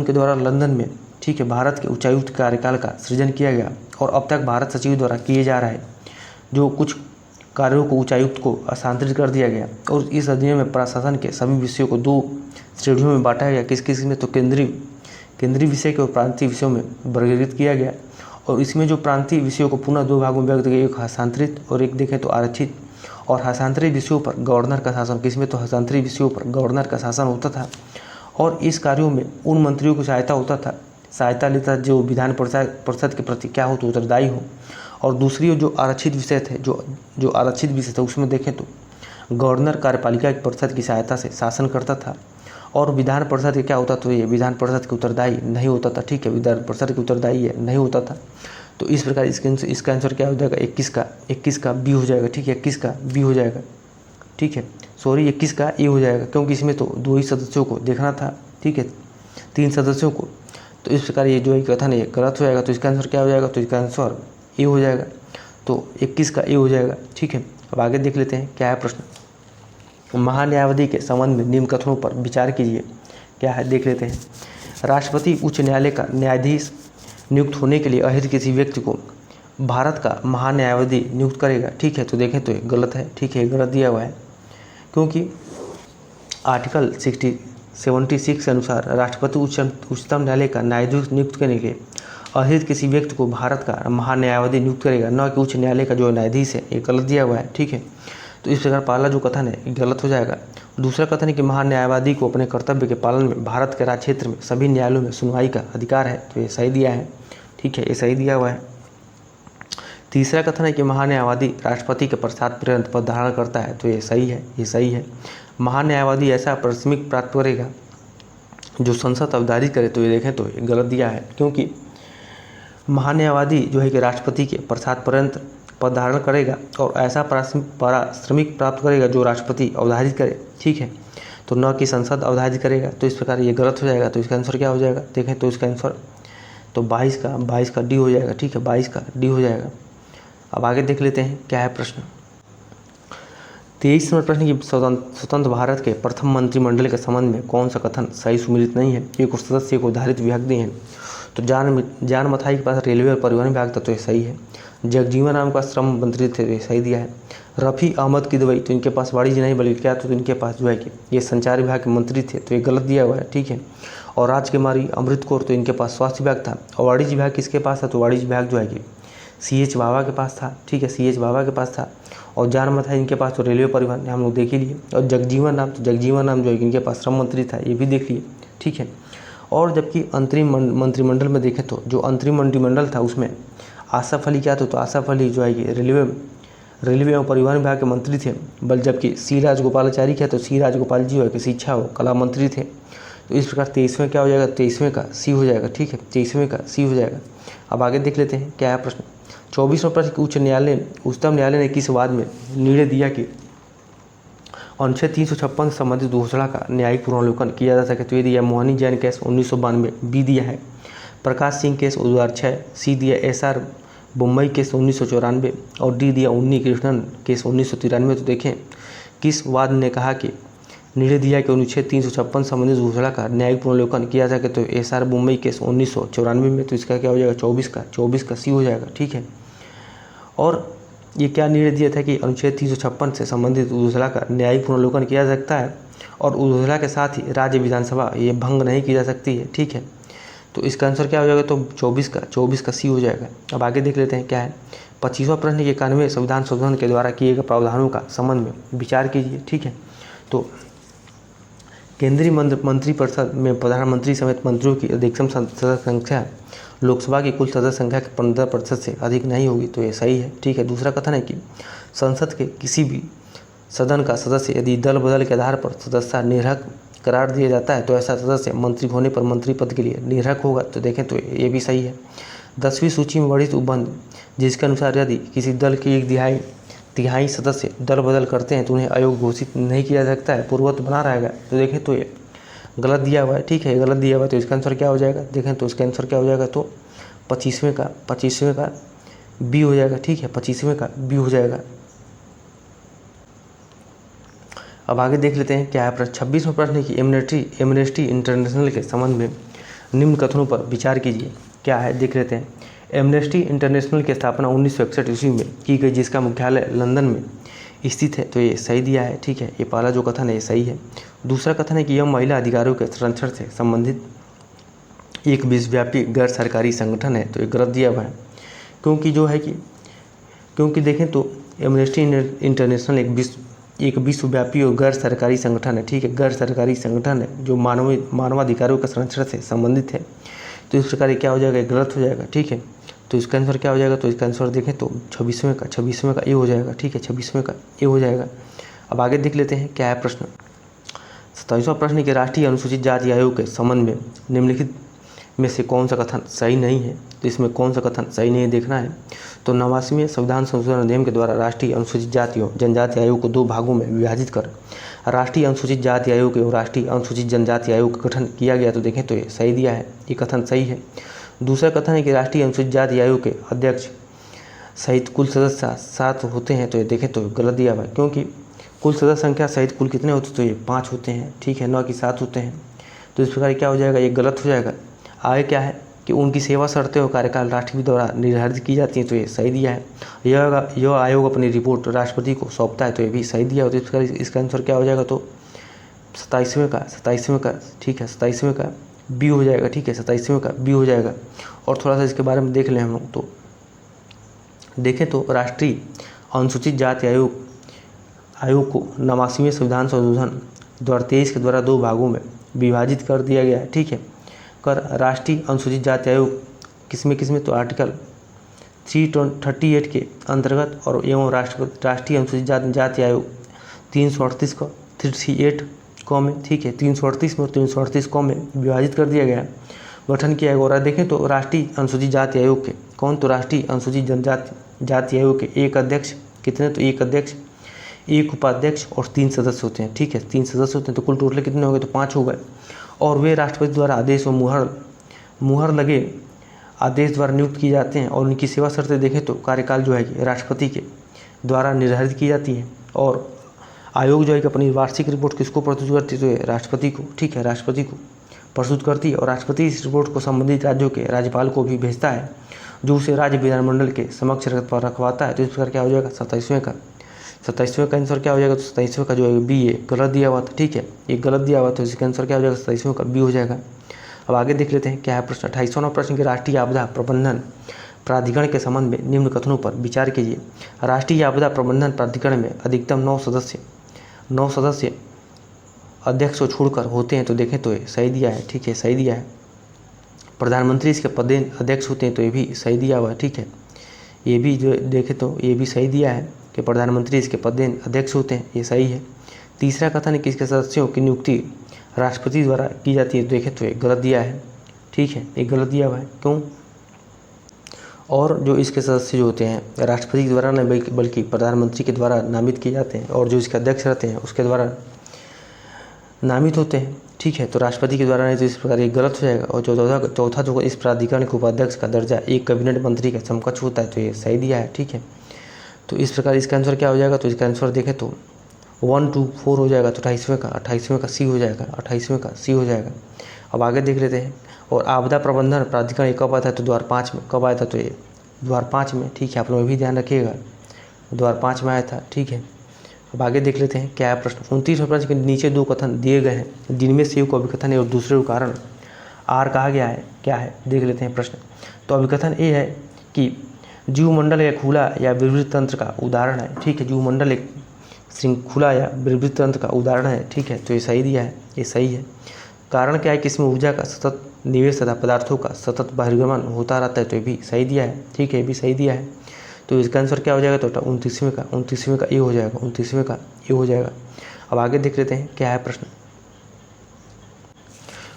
के द्वारा लंदन में, ठीक है, भारत के उच्चायुक्त कार्यकाल का सृजन किया गया। और अब तक भारत सचिव द्वारा किए जा रहा है जो कुछ कार्यों को उच्चायुक्त को हस्तांतरित कर दिया गया। और इस अधिनियम में प्रशासन के सभी विषयों को 2 श्रेणियों में बांटा गया। किस में, तो केंद्रीय विषय के और प्रांतीय विषयों में वर्गीकृत किया गया। और इसमें जो प्रांतीय विषयों को पुनः 2 भागों में व्यक्त किया, एक हस्तांतरित और एक देखें तो आरक्षित। और हस्तांतरित विषयों पर गवर्नर का शासन, किसमें, तो हस्तांतरित विषयों पर गवर्नर का शासन होता था। और इस कार्यों में उन मंत्रियों को सहायता लेता जो विधान परिषद के प्रति क्या हो, तो उत्तरदायी हो। और दूसरी जो आरक्षित विषय थे, जो आरक्षित विषय था उसमें देखें तो गवर्नर कार्यपालिका की परिषद की सहायता से शासन करता था। और विधान परिषद के क्या होता, तो ये विधान परिषद के उत्तरदायी नहीं होता था, ठीक है, विधान परिषद के उत्तरदायी है नहीं होता था। तो इस प्रकार इसका आंसर क्या हो जाएगा, 21 का बी हो जाएगा, ठीक है, 21 का बी हो जाएगा, ठीक है, सॉरी 21 का ए हो जाएगा, क्योंकि इसमें तो 2 ही सदस्यों को देखना था, ठीक है, 3 सदस्यों को। तो इस प्रकार ये जो है कथन है गलत हो जाएगा। तो इसका आंसर क्या हो जाएगा, तो इसका आंसर ए हो जाएगा। तो 21 का ए हो जाएगा, ठीक है। अब आगे देख लेते हैं क्या है प्रश्न। महान्यायावधि के संबंध में निम्न कथनों पर विचार कीजिए, क्या है देख लेते हैं। राष्ट्रपति उच्च न्यायालय का न्यायाधीश नियुक्त होने के लिए अहित किसी व्यक्ति को भारत का महान्यायावधि नियुक्त करेगा, ठीक है। तो देखें तो ये गलत है, ठीक है, गलत दिया हुआ है, क्योंकि आर्टिकल 76 के अनुसार राष्ट्रपति उच्चतम न्यायालय का न्यायाधीश नियुक्त करने के लिए अहित किसी व्यक्ति को भारत का महान्यायावधि नियुक्त करेगा, न कि उच्च न्यायालय का जो न्यायाधीश है। ये गलत दिया हुआ है, ठीक है। तो इस प्रकार पहला जो कथन है गलत हो जाएगा। दूसरा कथन है कि महान्यायवादी को अपने कर्तव्य के पालन में भारत के राज्य क्षेत्र में सभी न्यायालयों में सुनवाई का अधिकार है। तो ये सही दिया है, ठीक है, ये सही दिया हुआ है। तीसरा कथन है कि महान्यायवादी राष्ट्रपति के प्रसाद पर्यंत पद धारण करता है। तो ये सही है, ये सही है। महान्यायवादी ऐसा प्राथमिक प्राप्त करेगा जो संसद अवधारित करे। तो ये देखें तो ये गलत दिया है, क्योंकि महान्यायवादी जो है कि राष्ट्रपति के प्रसाद पर्यंत पद धारण करेगा और ऐसा पारिश्रमिक प्राप्त करेगा जो राष्ट्रपति अवधारित करे, ठीक है, तो न कि संसद अवधारित करेगा। तो इस प्रकार ये गलत हो जाएगा। तो इसका आंसर क्या हो जाएगा, देखें तो इसका आंसर तो 22 का डी हो जाएगा, ठीक है, 22 का डी हो जाएगा। अब आगे देख लेते हैं क्या है प्रश्न। 23 नंबर प्रश्न की स्वतंत्र भारत के प्रथम मंत्रिमंडल के संबंध में कौन सा कथन सही सुमिलित नहीं है। एक सदस्य को उदाहरित विभाग दिए हैं। तो जान मथाई के पास रेलवे और परिवहन विभाग था, तो ये सही है। जगजीवन राम का श्रम मंत्री थे, तो ये सही दिया है। रफ़ी अहमद की दवाई, तो इनके पास वाणिज्य नहीं बल्कि क्या, तो इनके पास जो है कि ये संचार विभाग के मंत्री थे। तो ये गलत दिया हुआ है, ठीक है। और राजकुमारी अमृत कौर, तो इनके पास स्वास्थ्य विभाग था। और वाणिज्य विभाग किसके पास था, तो वाणिज्य विभाग जो है कि CH बाबा के पास था, ठीक है, CH बाबा के पास था। और जान मथाई इनके पास तो रेलवे परिवहन हम लोग देख ही लिए। और जगजीवन राम, तो जगजीवन राम जो है इनके पास श्रम मंत्री था, ये भी देख लिए, ठीक है। और जबकि अंतरिम मंत्रिमंडल में देखें तो जो अंतरिम मंत्रिमंडल था उसमें आसफ अली क्या था, तो आसफ अली जो है कि रेलवे और परिवहन विभाग के मंत्री थे। जबकि C राजगोपालाचारी क्या, तो C राजगोपाल जी जो है कि शिक्षा और कला मंत्री थे। तो इस प्रकार 23वें क्या हो जाएगा, 23वें का C हो जाएगा, ठीक है, 23वें का C हो जाएगा। अब आगे देख लेते हैं क्या है प्रश्न। 24वां प्रश्न, उच्चतम न्यायालय ने किस वाद में निर्णय दिया कि अनुच्छेद 356 से संबंधित घोषणा का न्यायिक पुनर्वलोकन किया जा सके। तो ये दिया मोहनी जैन केस 1992, बी दिया है प्रकाश सिंह केस 2006, सी दिया SR बुम्बई केस 1994 और डी दिया उन्नी कृष्णन केस 1993। तो देखें किस वाद ने कहा कि निर्णय दिया कि अनुच्छेद 356 संबंधित घोषणा का न्यायिक पुनर्वलोकन किया सके। तो SR बुम्बई केस 1994 में। तो इसका क्या हो जाएगा, 24 का सी हो जाएगा, ठीक है। और ये क्या निर्णय दिया था कि अनुच्छेद 356 से संबंधित घोषणा का न्यायिक पुनर्वलोकन किया जा सकता है और घोषणा के साथ ही राज्य विधानसभा ये भंग नहीं की जा सकती है, ठीक है। तो इसका आंसर क्या हो जाएगा, तो 24 का सी हो जाएगा। अब आगे देख लेते हैं क्या है। 25वां प्रश्न, 91वें संविधान संशोधन के द्वारा किए गए प्रावधानों का संबंध में विचार कीजिए, ठीक है। तो केंद्रीय मंत्रिपरिषद में प्रधानमंत्री समेत मंत्रियों की अधिकतम सदस्य संख्या लोकसभा की कुल सदस्य संख्या के 15% से अधिक नहीं होगी। तो ये सही है, ठीक है। दूसरा कथन है कि संसद के किसी भी सदन का सदस्य यदि दल बदल के आधार पर सदस्यता निरहक करार दिया जाता है तो ऐसा सदस्य मंत्री होने पर मंत्री पद के लिए निरहक होगा। तो देखें तो ये भी सही है। 10वीं सूची में वर्णित उपबंध जिसके अनुसार यदि किसी दल के 1/3 सदस्य दल बदल करते हैं तो उन्हें अयोग्य घोषित नहीं किया जा सकता है, पूर्ववत बना रहेगा। तो देखें तो ये गलत दिया हुआ है, ठीक है, गलत दिया हुआ है। तो इसका आंसर क्या हो जाएगा, देखें तो इसका आंसर क्या हो जाएगा, तो 25वें का बी हो जाएगा, ठीक है, 25वें का बी हो जाएगा। अब आगे देख लेते हैं क्या है प्रश्न। 26वां प्रश्न की एमनेस्टी इंटरनेशनल के संबंध में निम्न कथनों पर विचार कीजिए, क्या है देख लेते हैं। एमनेस्टी इंटरनेशनल की स्थापना 1961 ईस्वी में की गई, जिसका मुख्यालय लंदन में स्थित है। तो ये सही दिया है, ठीक है, ये पहला जो कथन है ये सही है। दूसरा कथन है कि यह महिला अधिकारों के संरक्षण से संबंधित एक विश्वव्यापी गैर सरकारी संगठन है। तो ये गलत दिया हुआ है, क्योंकि देखें तो एमनेस्टी इंटरनेशनल एक विश्वव्यापी और गैर सरकारी संगठन है, ठीक है, गैर सरकारी संगठन है जो मानवाधिकारों के संरक्षण से संबंधित है। तो इस प्रकार क्या हो जाएगा, गलत हो जाएगा, ठीक है। तो इसका आंसर क्या हो जाएगा, तो इसका आंसर देखें तो 26वें का ए हो जाएगा, ठीक है, 26वें का ए हो जाएगा। अब आगे देख लेते हैं क्या है प्रश्न। 27वां प्रश्न कि राष्ट्रीय अनुसूचित जाति आयोग के संबंध में निम्नलिखित में से कौन सा कथन सही नहीं है। तो इसमें कौन सा कथन सही नहीं है देखना है। तो 89वें संविधान संशोधन अधिनियम के द्वारा राष्ट्रीय अनुसूचित जातियों जनजाति आयोग को 2 भागों में विभाजित कर राष्ट्रीय अनुसूचित जाति आयोग और राष्ट्रीय अनुसूचित जनजाति आयोग का गठन किया गया। तो देखें तो ये सही दिया है, ये कथन सही है। दूसरा कथन है कि राष्ट्रीय अनुसूचित जाति आयोग के अध्यक्ष सहित कुल सदस्य 7 होते हैं। तो ये देखें तो गलत दिया हुआ है, क्योंकि कुल सदस्य संख्या सहित कुल कितने होते हैं, तो ये 5 होते हैं, ठीक है, न कि 7 होते हैं। तो इस प्रकार क्या हो जाएगा, ये गलत हो जाएगा। आगे क्या है कि उनकी सेवा शर्तें और कार्यकाल राष्ट्रपति द्वारा निर्धारित की जाती हैं। तो ये सही दिया है। यह आयोग अपनी रिपोर्ट राष्ट्रपति को सौंपता है। तो ये भी सही दिया हो। तो इस प्रकार इसका आंसर क्या हो जाएगा, तो 27वें का ठीक है, 27वें का बी हो जाएगा, ठीक है, 27वें का बी हो जाएगा। और थोड़ा सा इसके बारे में देख लें हम लोग। तो देखें तो राष्ट्रीय अनुसूचित जाति आयोग को 89वें संविधान संशोधन 2023 के द्वारा 2 भागों में विभाजित कर दिया गया है, ठीक है। कर राष्ट्रीय अनुसूचित जाति आयोग किसमें तो आर्टिकल 338 के अंतर्गत और एवं राष्ट्रीय अनुसूचित जाति आयोग 338 को 338 क में, ठीक है, 338 में और 338 क में विभाजित कर दिया गया, गठन किया गया। और देखें तो राष्ट्रीय अनुसूचित जाति आयोग के कौन, तो राष्ट्रीय अनुसूचित जनजाति जाति आयोग के 1 अध्यक्ष, कितने, तो 1 अध्यक्ष, 1 उपाध्यक्ष और 3 सदस्य होते हैं, ठीक है, 3 सदस्य होते हैं। तो कुल टोटल कितने हो गए, तो 5 हो गए। और वे राष्ट्रपति द्वारा आदेश और मुहर लगे आदेश द्वारा नियुक्त किए जाते हैं। और उनकी सेवा शर्तें देखें तो कार्यकाल जो है कि राष्ट्रपति के द्वारा निर्धारित की जाती है। और आयोग जो है कि अपनी वार्षिक रिपोर्ट किसको प्रस्तुत करती है, तो ये राष्ट्रपति को, ठीक है, राष्ट्रपति को प्रस्तुत करती है। और राष्ट्रपति इस रिपोर्ट को संबंधित राज्यों के राज्यपाल को भी भेजता है, जो उसे राज्य विधानमंडल के समक्ष रखवाता है। तो इस प्रकार क्या हो जाएगा, 27वें का आंसर क्या हो जाएगा, तो 27वें का जो है बी है, गलत दिया हुआ था, ठीक है, ये गलत दिया हुआ, तो इसका आंसर क्या हो जाएगा, 27वें का बी हो जाएगा। अब आगे देख लेते हैं क्या है प्रश्न। 28वां प्रश्न कि राष्ट्रीय आपदा प्रबंधन प्राधिकरण के संबंध में निम्न कथनों पर विचार कीजिए। राष्ट्रीय आपदा प्रबंधन प्राधिकरण में अधिकतम 9 सदस्य अध्यक्ष को छोड़कर होते हैं। तो देखें तो ये सही दिया है, ठीक है, सही दिया है। प्रधानमंत्री इसके पदेन अध्यक्ष होते हैं। तो ये भी सही दिया हुआ है, ठीक है, ये भी जो देखें तो ये भी सही दिया है कि प्रधानमंत्री इसके पदेन अध्यक्ष होते हैं, ये सही है। तीसरा कथन है कि इसके सदस्यों की नियुक्ति राष्ट्रपति द्वारा की जाती है। देखें तो ये गलत दिया है, ठीक है, ये गलत दिया हुआ है, क्यों। और जो इसके सदस्य जो होते हैं राष्ट्रपति के द्वारा नहीं बल्कि प्रधानमंत्री के द्वारा नामित किए जाते हैं। और जो इसके अध्यक्ष रहते हैं उसके द्वारा नामित होते हैं, ठीक है। तो राष्ट्रपति के द्वारा नहीं, तो इस प्रकार ये गलत हो जाएगा। और चौथा जो इस प्राधिकरण के उपाध्यक्ष का दर्जा एक कैबिनेट मंत्री का समकक्ष होता है। तो ये सही दिया है, ठीक है। तो इस प्रकार इसका आंसर क्या हो जाएगा, तो इसका आंसर देखें तो 1 2 4 हो जाएगा। तो 28वें का सी हो जाएगा, 28वें का सी हो जाएगा। अब आगे देख लेते हैं। और आपदा प्रबंधन प्राधिकरण कब आता है, तो 2005 में। कब आया था, तो ये 2005 में, ठीक है, आप लोग भी ध्यान रखिएगा, 2005 में आया था, ठीक है। अब आगे देख लेते हैं क्या है प्रश्न। 29वें प्रश्न के नीचे 2 कथन दिए गए हैं, जिनमें से एक अभिकथन है और दूसरे को कारण आर कहा गया है, क्या है, देख लेते हैं प्रश्न। तो अभिकथन ए है कि जीवमंडल एक खुला या विवृत तंत्र का उदाहरण है, ठीक है, जीवमंडल एक श्रृंखला या विवृत तंत्र का उदाहरण है, ठीक है। तो ये सही दिया है, ये सही है। कारण क्या है कि इसमें ऊर्जा का सतत निवेश तथा पदार्थों का सतत बहिर्गमन होता रहता है। तो ये भी सही दिया है, ठीक है, ये भी सही दिया है। तो इसका आंसर क्या हो जाएगा, तो 29वें का ए हो जाएगा, 29वें का ए हो जाएगा। अब आगे देख लेते हैं क्या है प्रश्न।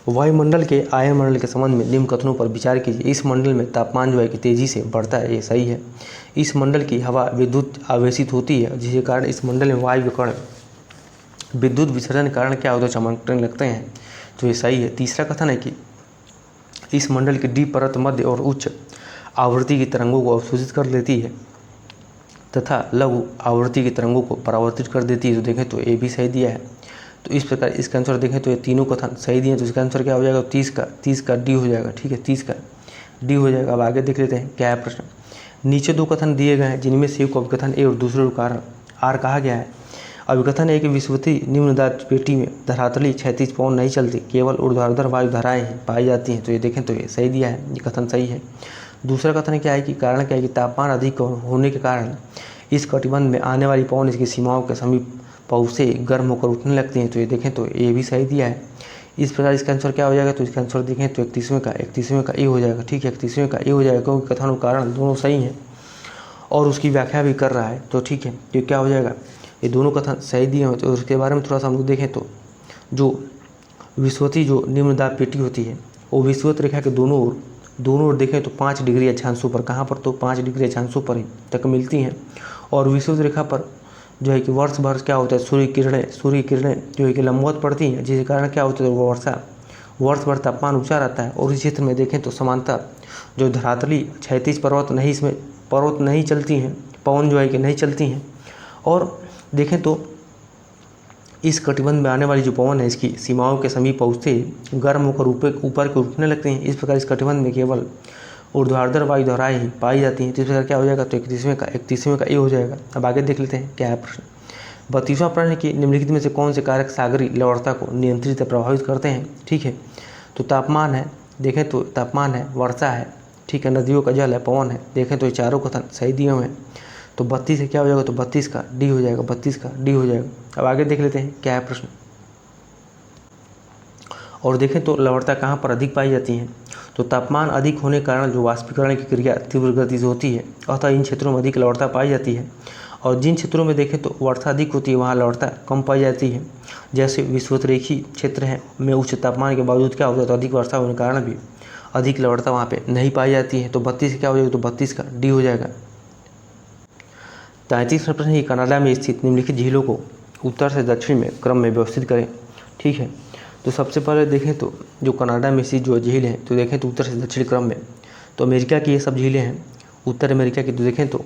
वायुमंडल के आयनमंडल के संबंध में निम्न कथनों पर विचार कीजिए। इस मंडल में तापमान जो है कि तेजी से बढ़ता है, ये सही है। इस मंडल की हवा विद्युत आवेशित होती है, जिसके कारण इस मंडल में वायु के कण विद्युत विसर्जन के कारण क्या होता है, चमकने लगते हैं। तो ये सही है। तीसरा कथन है कि इस मंडल की डी परत मध्य और उच्च आवृत्ति की तरंगों को अवशोषित कर लेती है तथा लघु आवृत्ति की तरंगों को परावर्तित कर देती है। तो देखें तो ये भी सही दिया है। तो इस प्रकार इसका आंसर देखें तो ये तीनों कथन सही दिए। तो इसका आंसर क्या हो जाएगा, 30 का डी हो जाएगा, ठीक है, 30 का डी हो जाएगा। अब आगे देख लेते हैं क्या है प्रश्न। नीचे 2 कथन दिए गए हैं, जिनमें से एक अभिकथन ए और दूसरे को कारण आर कहा गया है। अभिकथन है कि विषुवती निम्नदाब पेटी में धरातली क्षैतिज पवन नहीं चलती, केवल ऊर्ध्वाधर वायु धाराएं ही पाई जाती हैं। तो ये देखें तो ये सही दिया है, ये कथन सही है। दूसरा कथन क्या है कि कारण क्या है कि तापमान अधिक होने के कारण इस कटिबंध में आने वाली पवन इसकी सीमाओं के समीप पहुँचे गर्म होकर उठने लगती हैं। तो ये देखें तो ये भी सही दिया है। इस प्रकार इसका आंसर क्या हो जाएगा, तो इसका आंसर देखें तो 31वें का ए हो जाएगा, ठीक है, 31वें का ए हो जाएगा, क्योंकि कथन और कारण दोनों सही हैं और उसकी व्याख्या भी कर रहा है। तो ठीक है, ये क्या हो जाएगा, ये दोनों कथन सही दिए हुए। तो उसके बारे में थोड़ा सा हम लोग देखें तो जो विषुवती जो निम्न दाब पेटी होती है वो विषुवत रेखा के दोनों ओर देखें तो 5 डिग्री अक्षांशों पर, कहाँ पर, तो 5 डिग्री अक्षांशों पर ही तक मिलती हैं। और विषुवत रेखा पर जो है कि वर्ष भर क्या होता है, सूर्य किरणें जो है कि लंबवत पड़ती हैं, जिसके कारण क्या होता है, वर्ष भर तापमान ऊंचा रहता है। और इस क्षेत्र में देखें तो समांतर जो धरातली क्षैतिज पर्वत नहीं चलती हैं, पवन जो है कि नहीं चलती हैं। और देखें तो इस कटिबंध में आने वाली जो पवन है इसकी सीमाओं के समीप पहुँचते ही गर्म होकर ऊपर को उठने लगते हैं। इस प्रकार इस कटिबंध में केवल ऊर्ध्वाधर वायु धाराएं ही पाई जाती हैं। तो इस प्रकार क्या हो जाएगा, तो 31वें का ए हो जाएगा। अब आगे देख लेते हैं क्या है प्रश्न। 32वां प्रश्न है कि निम्नलिखित में से कौन से कारक सागरी लवणता को नियंत्रित या प्रभावित करते हैं। ठीक है, तो तापमान है, देखें तो तापमान है, वर्षा है, ठीक है, नदियों का जल है, पवन है। देखें तो ये चारों कथन सही दिए हुए हैं। तो 32 से क्या हो जाएगा, तो 32 का डी हो जाएगा, 32 का डी हो जाएगा। अब आगे देख लेते हैं क्या है प्रश्न। और देखें तो लवणता कहाँ पर अधिक पाई जाती है, तो तापमान अधिक होने के कारण जो वाष्पीकरण की क्रिया तीव्र गति से होती है, अतः इन क्षेत्रों में अधिक लवणता पाई जाती है। और जिन क्षेत्रों में देखें तो वर्षा अधिक होती है वहाँ लवणता कम पाई जाती है। जैसे विषुवतरेखी क्षेत्र है में उच्च तापमान के बावजूद क्या होता है, तो अधिक वर्षा होने के कारण भी अधिक लवणता वहाँ पे नहीं पाई जाती है। तो 32 क्या हो जाएगा, तो 32 का डी हो जाएगा। 33वां प्रश्न है कनाडा में स्थित निम्नलिखित झीलों को उत्तर से दक्षिण में क्रम में व्यवस्थित करें। ठीक है, तो सबसे पहले देखें तो जो कनाडा में स्थित जो झील है, तो देखें तो उत्तर से दक्षिण क्रम में, तो अमेरिका की ये सब झीलें हैं, उत्तर अमेरिका की। तो देखें तो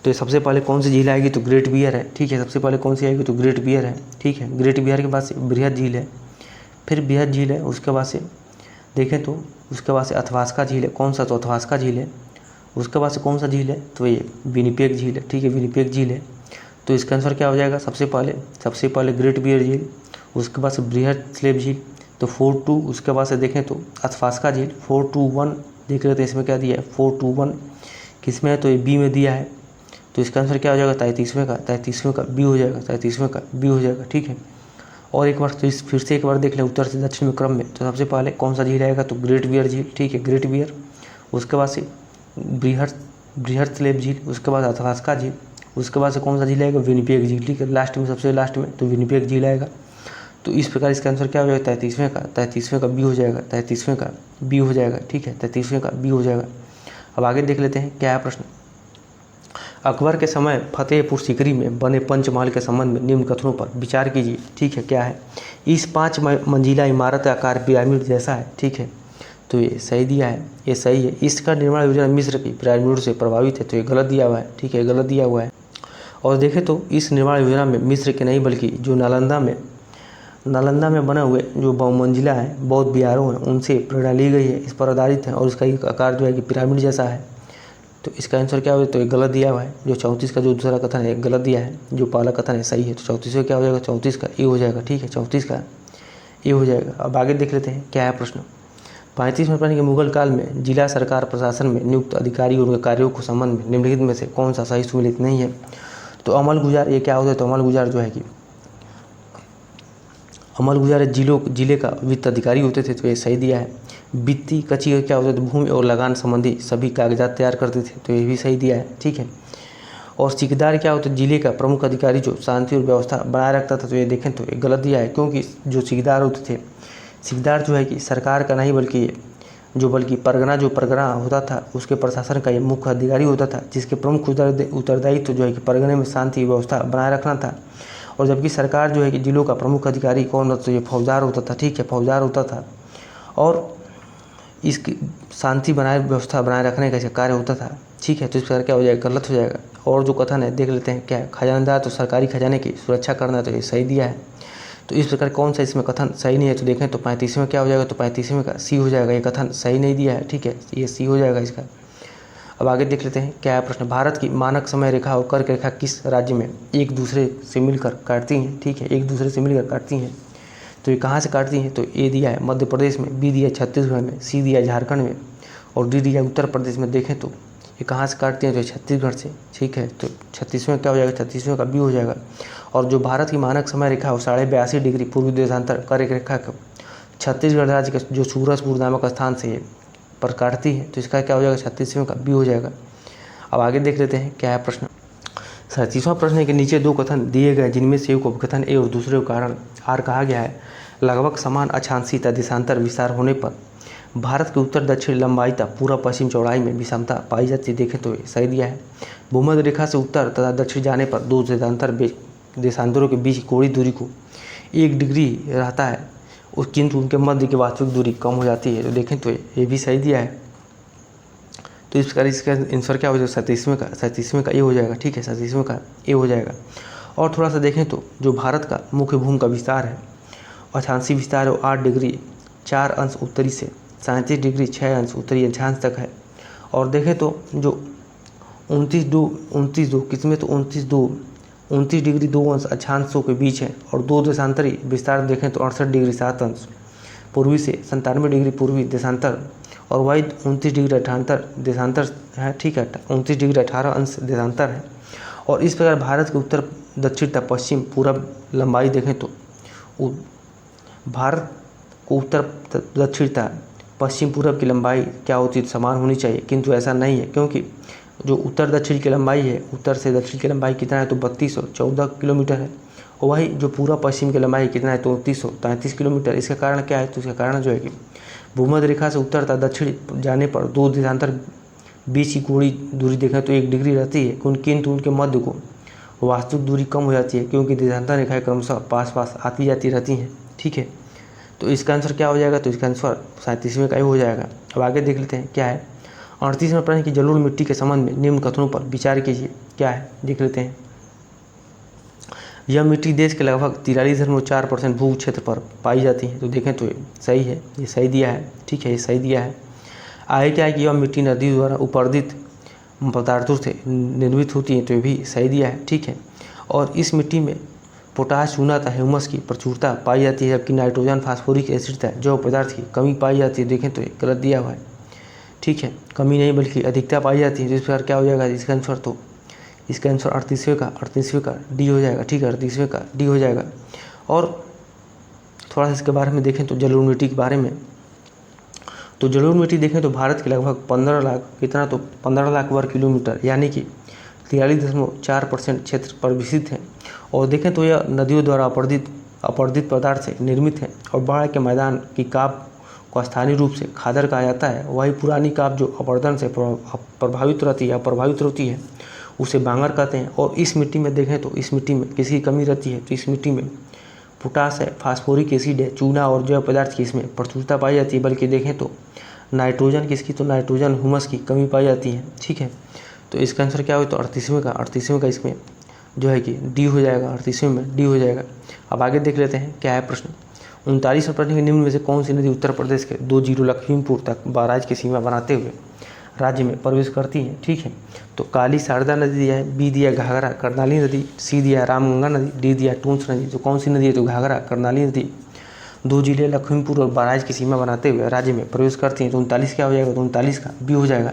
ये सबसे पहले कौन सी झील आएगी, तो ग्रेट बियर है। ठीक है, सबसे पहले कौन सी आएगी, तो ग्रेट बियर है। ठीक है, ग्रेट बियर के बाद से बृहद झील है, फिर बृहद झील है, उसके बाद से देखें तो उसके बाद से अथवास्का झील है। कौन सा, तो अथवास्का झील है। उसके बाद से कौन सा झील है, तो ये विनिपेग झील है। ठीक है, विनिपेग झील है। तो इसका आंसर क्या हो जाएगा, सबसे पहले ग्रेट बियर झील, उसके बाद से बृहद स्लेव झील, तो 4-2। उसके बाद से देखें तो अथवास्का झील 4-2-1 देख लेते हैं इसमें क्या दिया है, 4-2-1 किस में है, तो ये बी में दिया है। तो इसका आंसर क्या हो जाएगा, 33वें का बी हो जाएगा, 33वें का बी हो जाएगा। ठीक है, और एक बार तो इस फिर से एक बार देख लें उत्तर से दक्षिण में क्रम में। तो सबसे पहले कौन सा झील आएगा, तो ग्रेट बियर झील। ठीक है, ग्रेट बियर, उसके बाद से बृहद स्लेव झील, उसके बाद अथवास्का झील, उसके बाद से कौन सा झील आएगा, विनिपेग झील। ठीक है, लास्ट में, सबसे लास्ट में तो विनिपेग झील आएगा। तो इस प्रकार इसका आंसर क्या हो जाएगा, 33वें का बी हो जाएगा, 33वें का बी हो जाएगा। ठीक है, 33वें का बी हो जाएगा। अब आगे देख लेते हैं क्या है प्रश्न। अकबर के समय फतेहपुर सीकरी में बने पंचमहल के संबंध में निम्न कथनों पर विचार कीजिए। ठीक है, क्या है, इस 5 मंजिला इमारत का आकार पिरामिड जैसा है। ठीक है, तो ये सही दिया है, ये सही है। इसका निर्माण योजना मिस्र की पिरामिड से प्रभावित है, तो ये गलत दिया हुआ है। ठीक है, गलत दिया हुआ है। और देखें तो इस निर्माण योजना में मिस्र के नहीं बल्कि जो नालंदा में बने हुए जो बहुमंजिला है बौद्ध विहारों हैं उनसे प्रेरणा ली गई है, इस पर आधारित है। और इसका एक आकार जो है कि पिरामिड जैसा है। तो इसका आंसर क्या हो, तो ये गलत दिया हुआ है। जो 34 का जो दूसरा कथन है गलत दिया है, जो पहला कथन है सही है। तो 34 क्या हो जाएगा, 34 का ए हो जाएगा। ठीक है, 34 का ए हो जाएगा। अब आगे देख लेते हैं क्या है प्रश्न। 35वें प्रश्न के मुगल काल में जिला सरकार प्रशासन में नियुक्त अधिकारी और उनके कार्यों को संबंध में निम्नलिखित में से कौन सा सही सुमेलित नहीं है। तो अमल गुजार, ये क्या होता है, तो अमल गुजार जो है कि अमल गुजार जिले का वित्त अधिकारी होते थे, तो ये सही दिया है। वित्तीय कची क्या होता है, तो भूमि और लगान संबंधी सभी कागजात तैयार करते थे, तो ये भी सही दिया है। ठीक है, और सिकदार क्या होता है, जिले का प्रमुख अधिकारी जो शांति और व्यवस्था बनाए रखता था, तो ये देखें तो ये गलत दिया है। क्योंकि जो सिकदार होते थे, सिकदार जो है कि सरकार का नहीं बल्कि परगना होता था उसके प्रशासन का ये मुख्य अधिकारी होता था, जिसके प्रमुख उत्तरदायित्व जो है कि परगने में शांति व्यवस्था बनाए रखना था। और जबकि सरकार जो है कि जिलों का प्रमुख अधिकारी कौन होता, तो ये फौजदार होता था। ठीक है, फौजदार होता था। और इसकी शांति व्यवस्था बनाए रखने का कार्य होता था। ठीक है, तो इस प्रकार क्या हो जाएगा, गलत हो जाएगा। और जो कथन है देख लेते हैं क्या है, खजानदार तो सरकारी खजाने की सुरक्षा करना, तो ये सही दिया है। तो इस प्रकार कौन सा इसमें कथन सही नहीं है, तो देखें तो 35वें क्या हो जाएगा, तो 35वें का सी हो जाएगा। ये कथन सही नहीं दिया है। ठीक है, ये सी हो जाएगा इसका। अब आगे देख लेते हैं क्या है प्रश्न। भारत की मानक समय रेखा और कर्क रेखा किस राज्य में एक दूसरे से मिलकर काटती हैं। ठीक है, एक दूसरे से मिलकर काटती हैं, तो ये कहाँ से काटती हैं, तो ए दिया है मध्य प्रदेश में, बी दिया छत्तीसगढ़ में, सी दिया झारखंड में और डी दिया उत्तर प्रदेश में। देखें तो ये कहाँ से काटती हैं, तो छत्तीसगढ़ से। ठीक है, तो 36वें क्या हो जाएगा, 36वें का बी हो जाएगा। और जो भारत की मानक समय रेखा हो 82.5 डिग्री पूर्वी देशांतर कर्क रेखा को छत्तीसगढ़ राज्य का जो सूरजपुर नामक स्थान से पर काटती है, तो इसका क्या हो जाएगा, 36वें का बी हो जाएगा। अब आगे देख लेते हैं क्या है प्रश्न। 37वां प्रश्न है कि नीचे दो कथन दिए गए जिनमें से एक को कथन ए और दूसरे को कारण आर कहा गया है। लगभग समान अक्षांशीय तथा देशांतर विस्तार होने पर भारत के उत्तर दक्षिण लंबाई तथा पूर्व पश्चिम चौड़ाई में विषमता पाई जाती है। देखें तो सही दिया है। भूमध्य रेखा से उत्तर तथा दक्षिण जाने पर दो देशांतरों के बीच कोणीय दूरी को 1 डिग्री रहता है, किंतु उनके मध्य की वास्तविक दूरी कम हो जाती है। तो देखें तो ये भी सही दिया है। तो इस प्रकार इसका आंसर क्या हो जाएगा? 37वें का ए हो जाएगा। ठीक है, 37वें का ए हो जाएगा। और थोड़ा सा देखें तो जो भारत का मुख्य भूमि का विस्तार है, अक्षांशीय विस्तार है, वो 8 डिग्री 4 अंश उत्तरी से 37 डिग्री 6 अंश उत्तरी अक्षांश तक है। और देखें तो जो 29 डिग्री 2 अंश अक्षांशों के बीच है। और दो देशांतरी विस्तार देखें तो 68 डिग्री 7 अंश पूर्वी से 97 डिग्री पूर्वी देशांतर, और वही 29 डिग्री 78 देशांतर है। ठीक है, 29 डिग्री 18 अंश देशांतर है। और इस प्रकार भारत के उत्तर दक्षिण तथा पश्चिम पूरब लंबाई देखें तो भारत को उत्तर दक्षिण तथा पश्चिम पूरब की लंबाई क्या होती है? समान होनी चाहिए, किंतु ऐसा नहीं है, क्योंकि जो उत्तर दक्षिण की लंबाई है, उत्तर से दक्षिण की लंबाई कितना है? तो 3214 किलोमीटर है। और वही जो पूरा पश्चिम की लंबाई कितना है? तो 3333 किलोमीटर। इसका कारण क्या है? तो इसका कारण जो है कि भूमध्य रेखा से उत्तर तथा दक्षिण जाने पर दो देशांतर बीच की कोणीय दूरी देखें तो 1 डिग्री रहती है, किंतु उनके मध्य को वास्तविक दूरी कम हो जाती है, क्योंकि देशांतर रेखाएं क्रमशः पास पास आती जाती रहती हैं। ठीक है, तो इसका आंसर क्या हो जाएगा? तो इसका आंसर 37वें का ही हो जाएगा। अब आगे देख लेते हैं क्या है। 38वां प्रश्न की जलोढ़ मिट्टी के संबंध में निम्न कथनों पर विचार कीजिए। क्या है देख लेते हैं। यह मिट्टी देश के लगभग 43.4% भू क्षेत्र पर पाई जाती है। तो देखें तो सही है, ये सही दिया है। ठीक है, ये सही दिया है। आगे क्या है कि यह मिट्टी नदी द्वारा उपर्दित पदार्थों से निर्मित होती है। तो ये भी सही दिया है। ठीक है, और इस मिट्टी में पोटाश, चूना तथा ह्यूमस की प्रचुरता पाई जाती है, जबकि नाइट्रोजन, फास्फोरिक एसिड तथा जैव पदार्थ की कमी पाई जाती है। देखें तो ये गलत दिया हुआ है। ठीक है, कमी नहीं बल्कि अधिकता पाई जाती है। तो इस प्रकार क्या हो जाएगा इसका आंसर? तो इसका आंसर 38वें का डी हो जाएगा। ठीक है, 38वें का डी हो जाएगा। और थोड़ा सा इसके बारे में देखें तो जलोढ़ मिट्टी के बारे में, तो जलोढ़ मिट्टी देखें तो भारत के लगभग 15 लाख कितना? तो 15 लाख वर्ग किलोमीटर यानी कि 43.4% क्षेत्र पर विस्तृत है। और देखें तो यह नदियों द्वारा अपर्दित पदार्थ से निर्मित है। और बाढ़ के मैदान की काप को स्थानीय रूप से खादर कहा जाता है। वही पुरानी काप जो अपर्दन से प्रभावित होती है उसे बांगर कहते हैं। और इस मिट्टी में देखें तो इस मिट्टी में किसकी कमी रहती है? तो इस मिट्टी में पोटास है, फास्फोरिक एसिड है, चूना और जैव पदार्थ की इसमें प्रचुरता पाई जाती है। बल्कि देखें तो नाइट्रोजन किसकी? तो नाइट्रोजन ह्यूमस की कमी पाई जाती है। ठीक है, तो इसका आंसर क्या हो? तो 38वें का इसमें जो है कि डी हो जाएगा। 38वें में डी हो जाएगा। अब आगे देख लेते हैं क्या है प्रश्न। 39वें प्रश्न के निम्न में से कौन सी नदी उत्तर प्रदेश के 2 जिलों लखीमपुर तक बराज की सीमा बनाते हुए राज्य में प्रवेश करती है? ठीक है, तो काली शारदा नदी दिया है, बी दिया घाघरा कर्नाली नदी, सी दिया रामगंगा नदी, डी दिया टूंस नदी। तो कौन सी नदी है? तो घाघरा कर्नाली नदी 2 जिले लखीमपुर और बराज की सीमा बनाते हुए राज्य में प्रवेश करती हैं। तो 39 क्या हो जाएगा? तो 39 का बी हो जाएगा।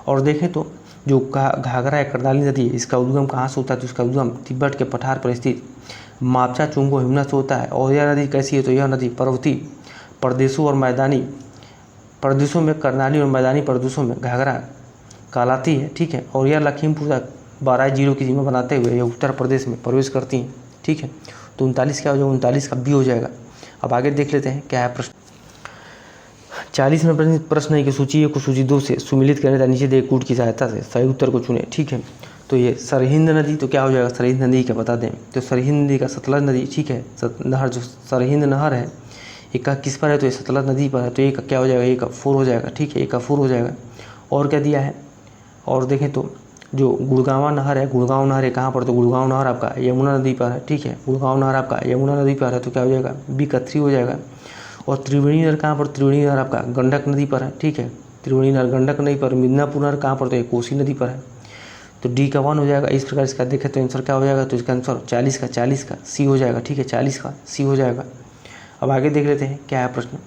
और देखें तो जो घाघरा है कर्नाली नदी है, इसका उद्गम कहाँ से होता है? तो इसका उद्गम तिब्बत के पठार पर स्थित मापचा चुंगो हिमना से होता है। और यह नदी कैसी है? तो यह नदी पर्वतीय प्रदेशों और मैदानी प्रदेशों में कर्नाली और मैदानी प्रदेशों में घाघरा कहलाती है। ठीक है, और यह लखीमपुर तक 12 जिलों की सीमा बनाते हुए यह उत्तर प्रदेश में प्रवेश करती हैं। ठीक है, तो 39 क्या हो जाएगा? 39 का बी हो जाएगा। अब आगे देख लेते हैं क्या है प्रश्न। 40वें प्रश्न है कि सूची 1 को सूची 2 से सुमिलित करने तथा नीचे दिए कूट की सहायता से सही उत्तर को चुने। ठीक है, तो ये सरहिंद नदी, तो क्या हो जाएगा? सरहिंद नदी क्या बता दें? तो सरहिंद नदी का सतलज नदी, ठीक है, नहर जो सरहिंद नहर है एक का किस पर है? तो ये सतलज नदी पर है। तो एक क्या हो जाएगा? एक का 4 हो जाएगा। ठीक है, एक का 4 हो जाएगा। और क्या दिया है? और देखें तो जो गुड़गांवा नहर है, गुड़गांव नहर है कहाँ पर? तो गुड़गांव नहर आपका यमुना नदी पर है। ठीक है, गुड़गांव नहर आपका यमुना नदी पर है। तो क्या हो जाएगा? बी का 3 हो जाएगा। और त्रिवेणी नहर कहाँ पर? त्रिवेणी नहर आपका गंडक नदी पर है। ठीक है, त्रिवेणी नहर गंडक नदी पर। मिदनापुर नहर कहाँ पर? तो ये कोसी नदी पर है। तो डी का 1 हो जाएगा। इस प्रकार इसका देखें तो आंसर क्या हो जाएगा? तो इसका आंसर 40 का सी हो जाएगा। ठीक है, 40 का सी हो जाएगा। अब आगे देख लेते हैं क्या है प्रश्न।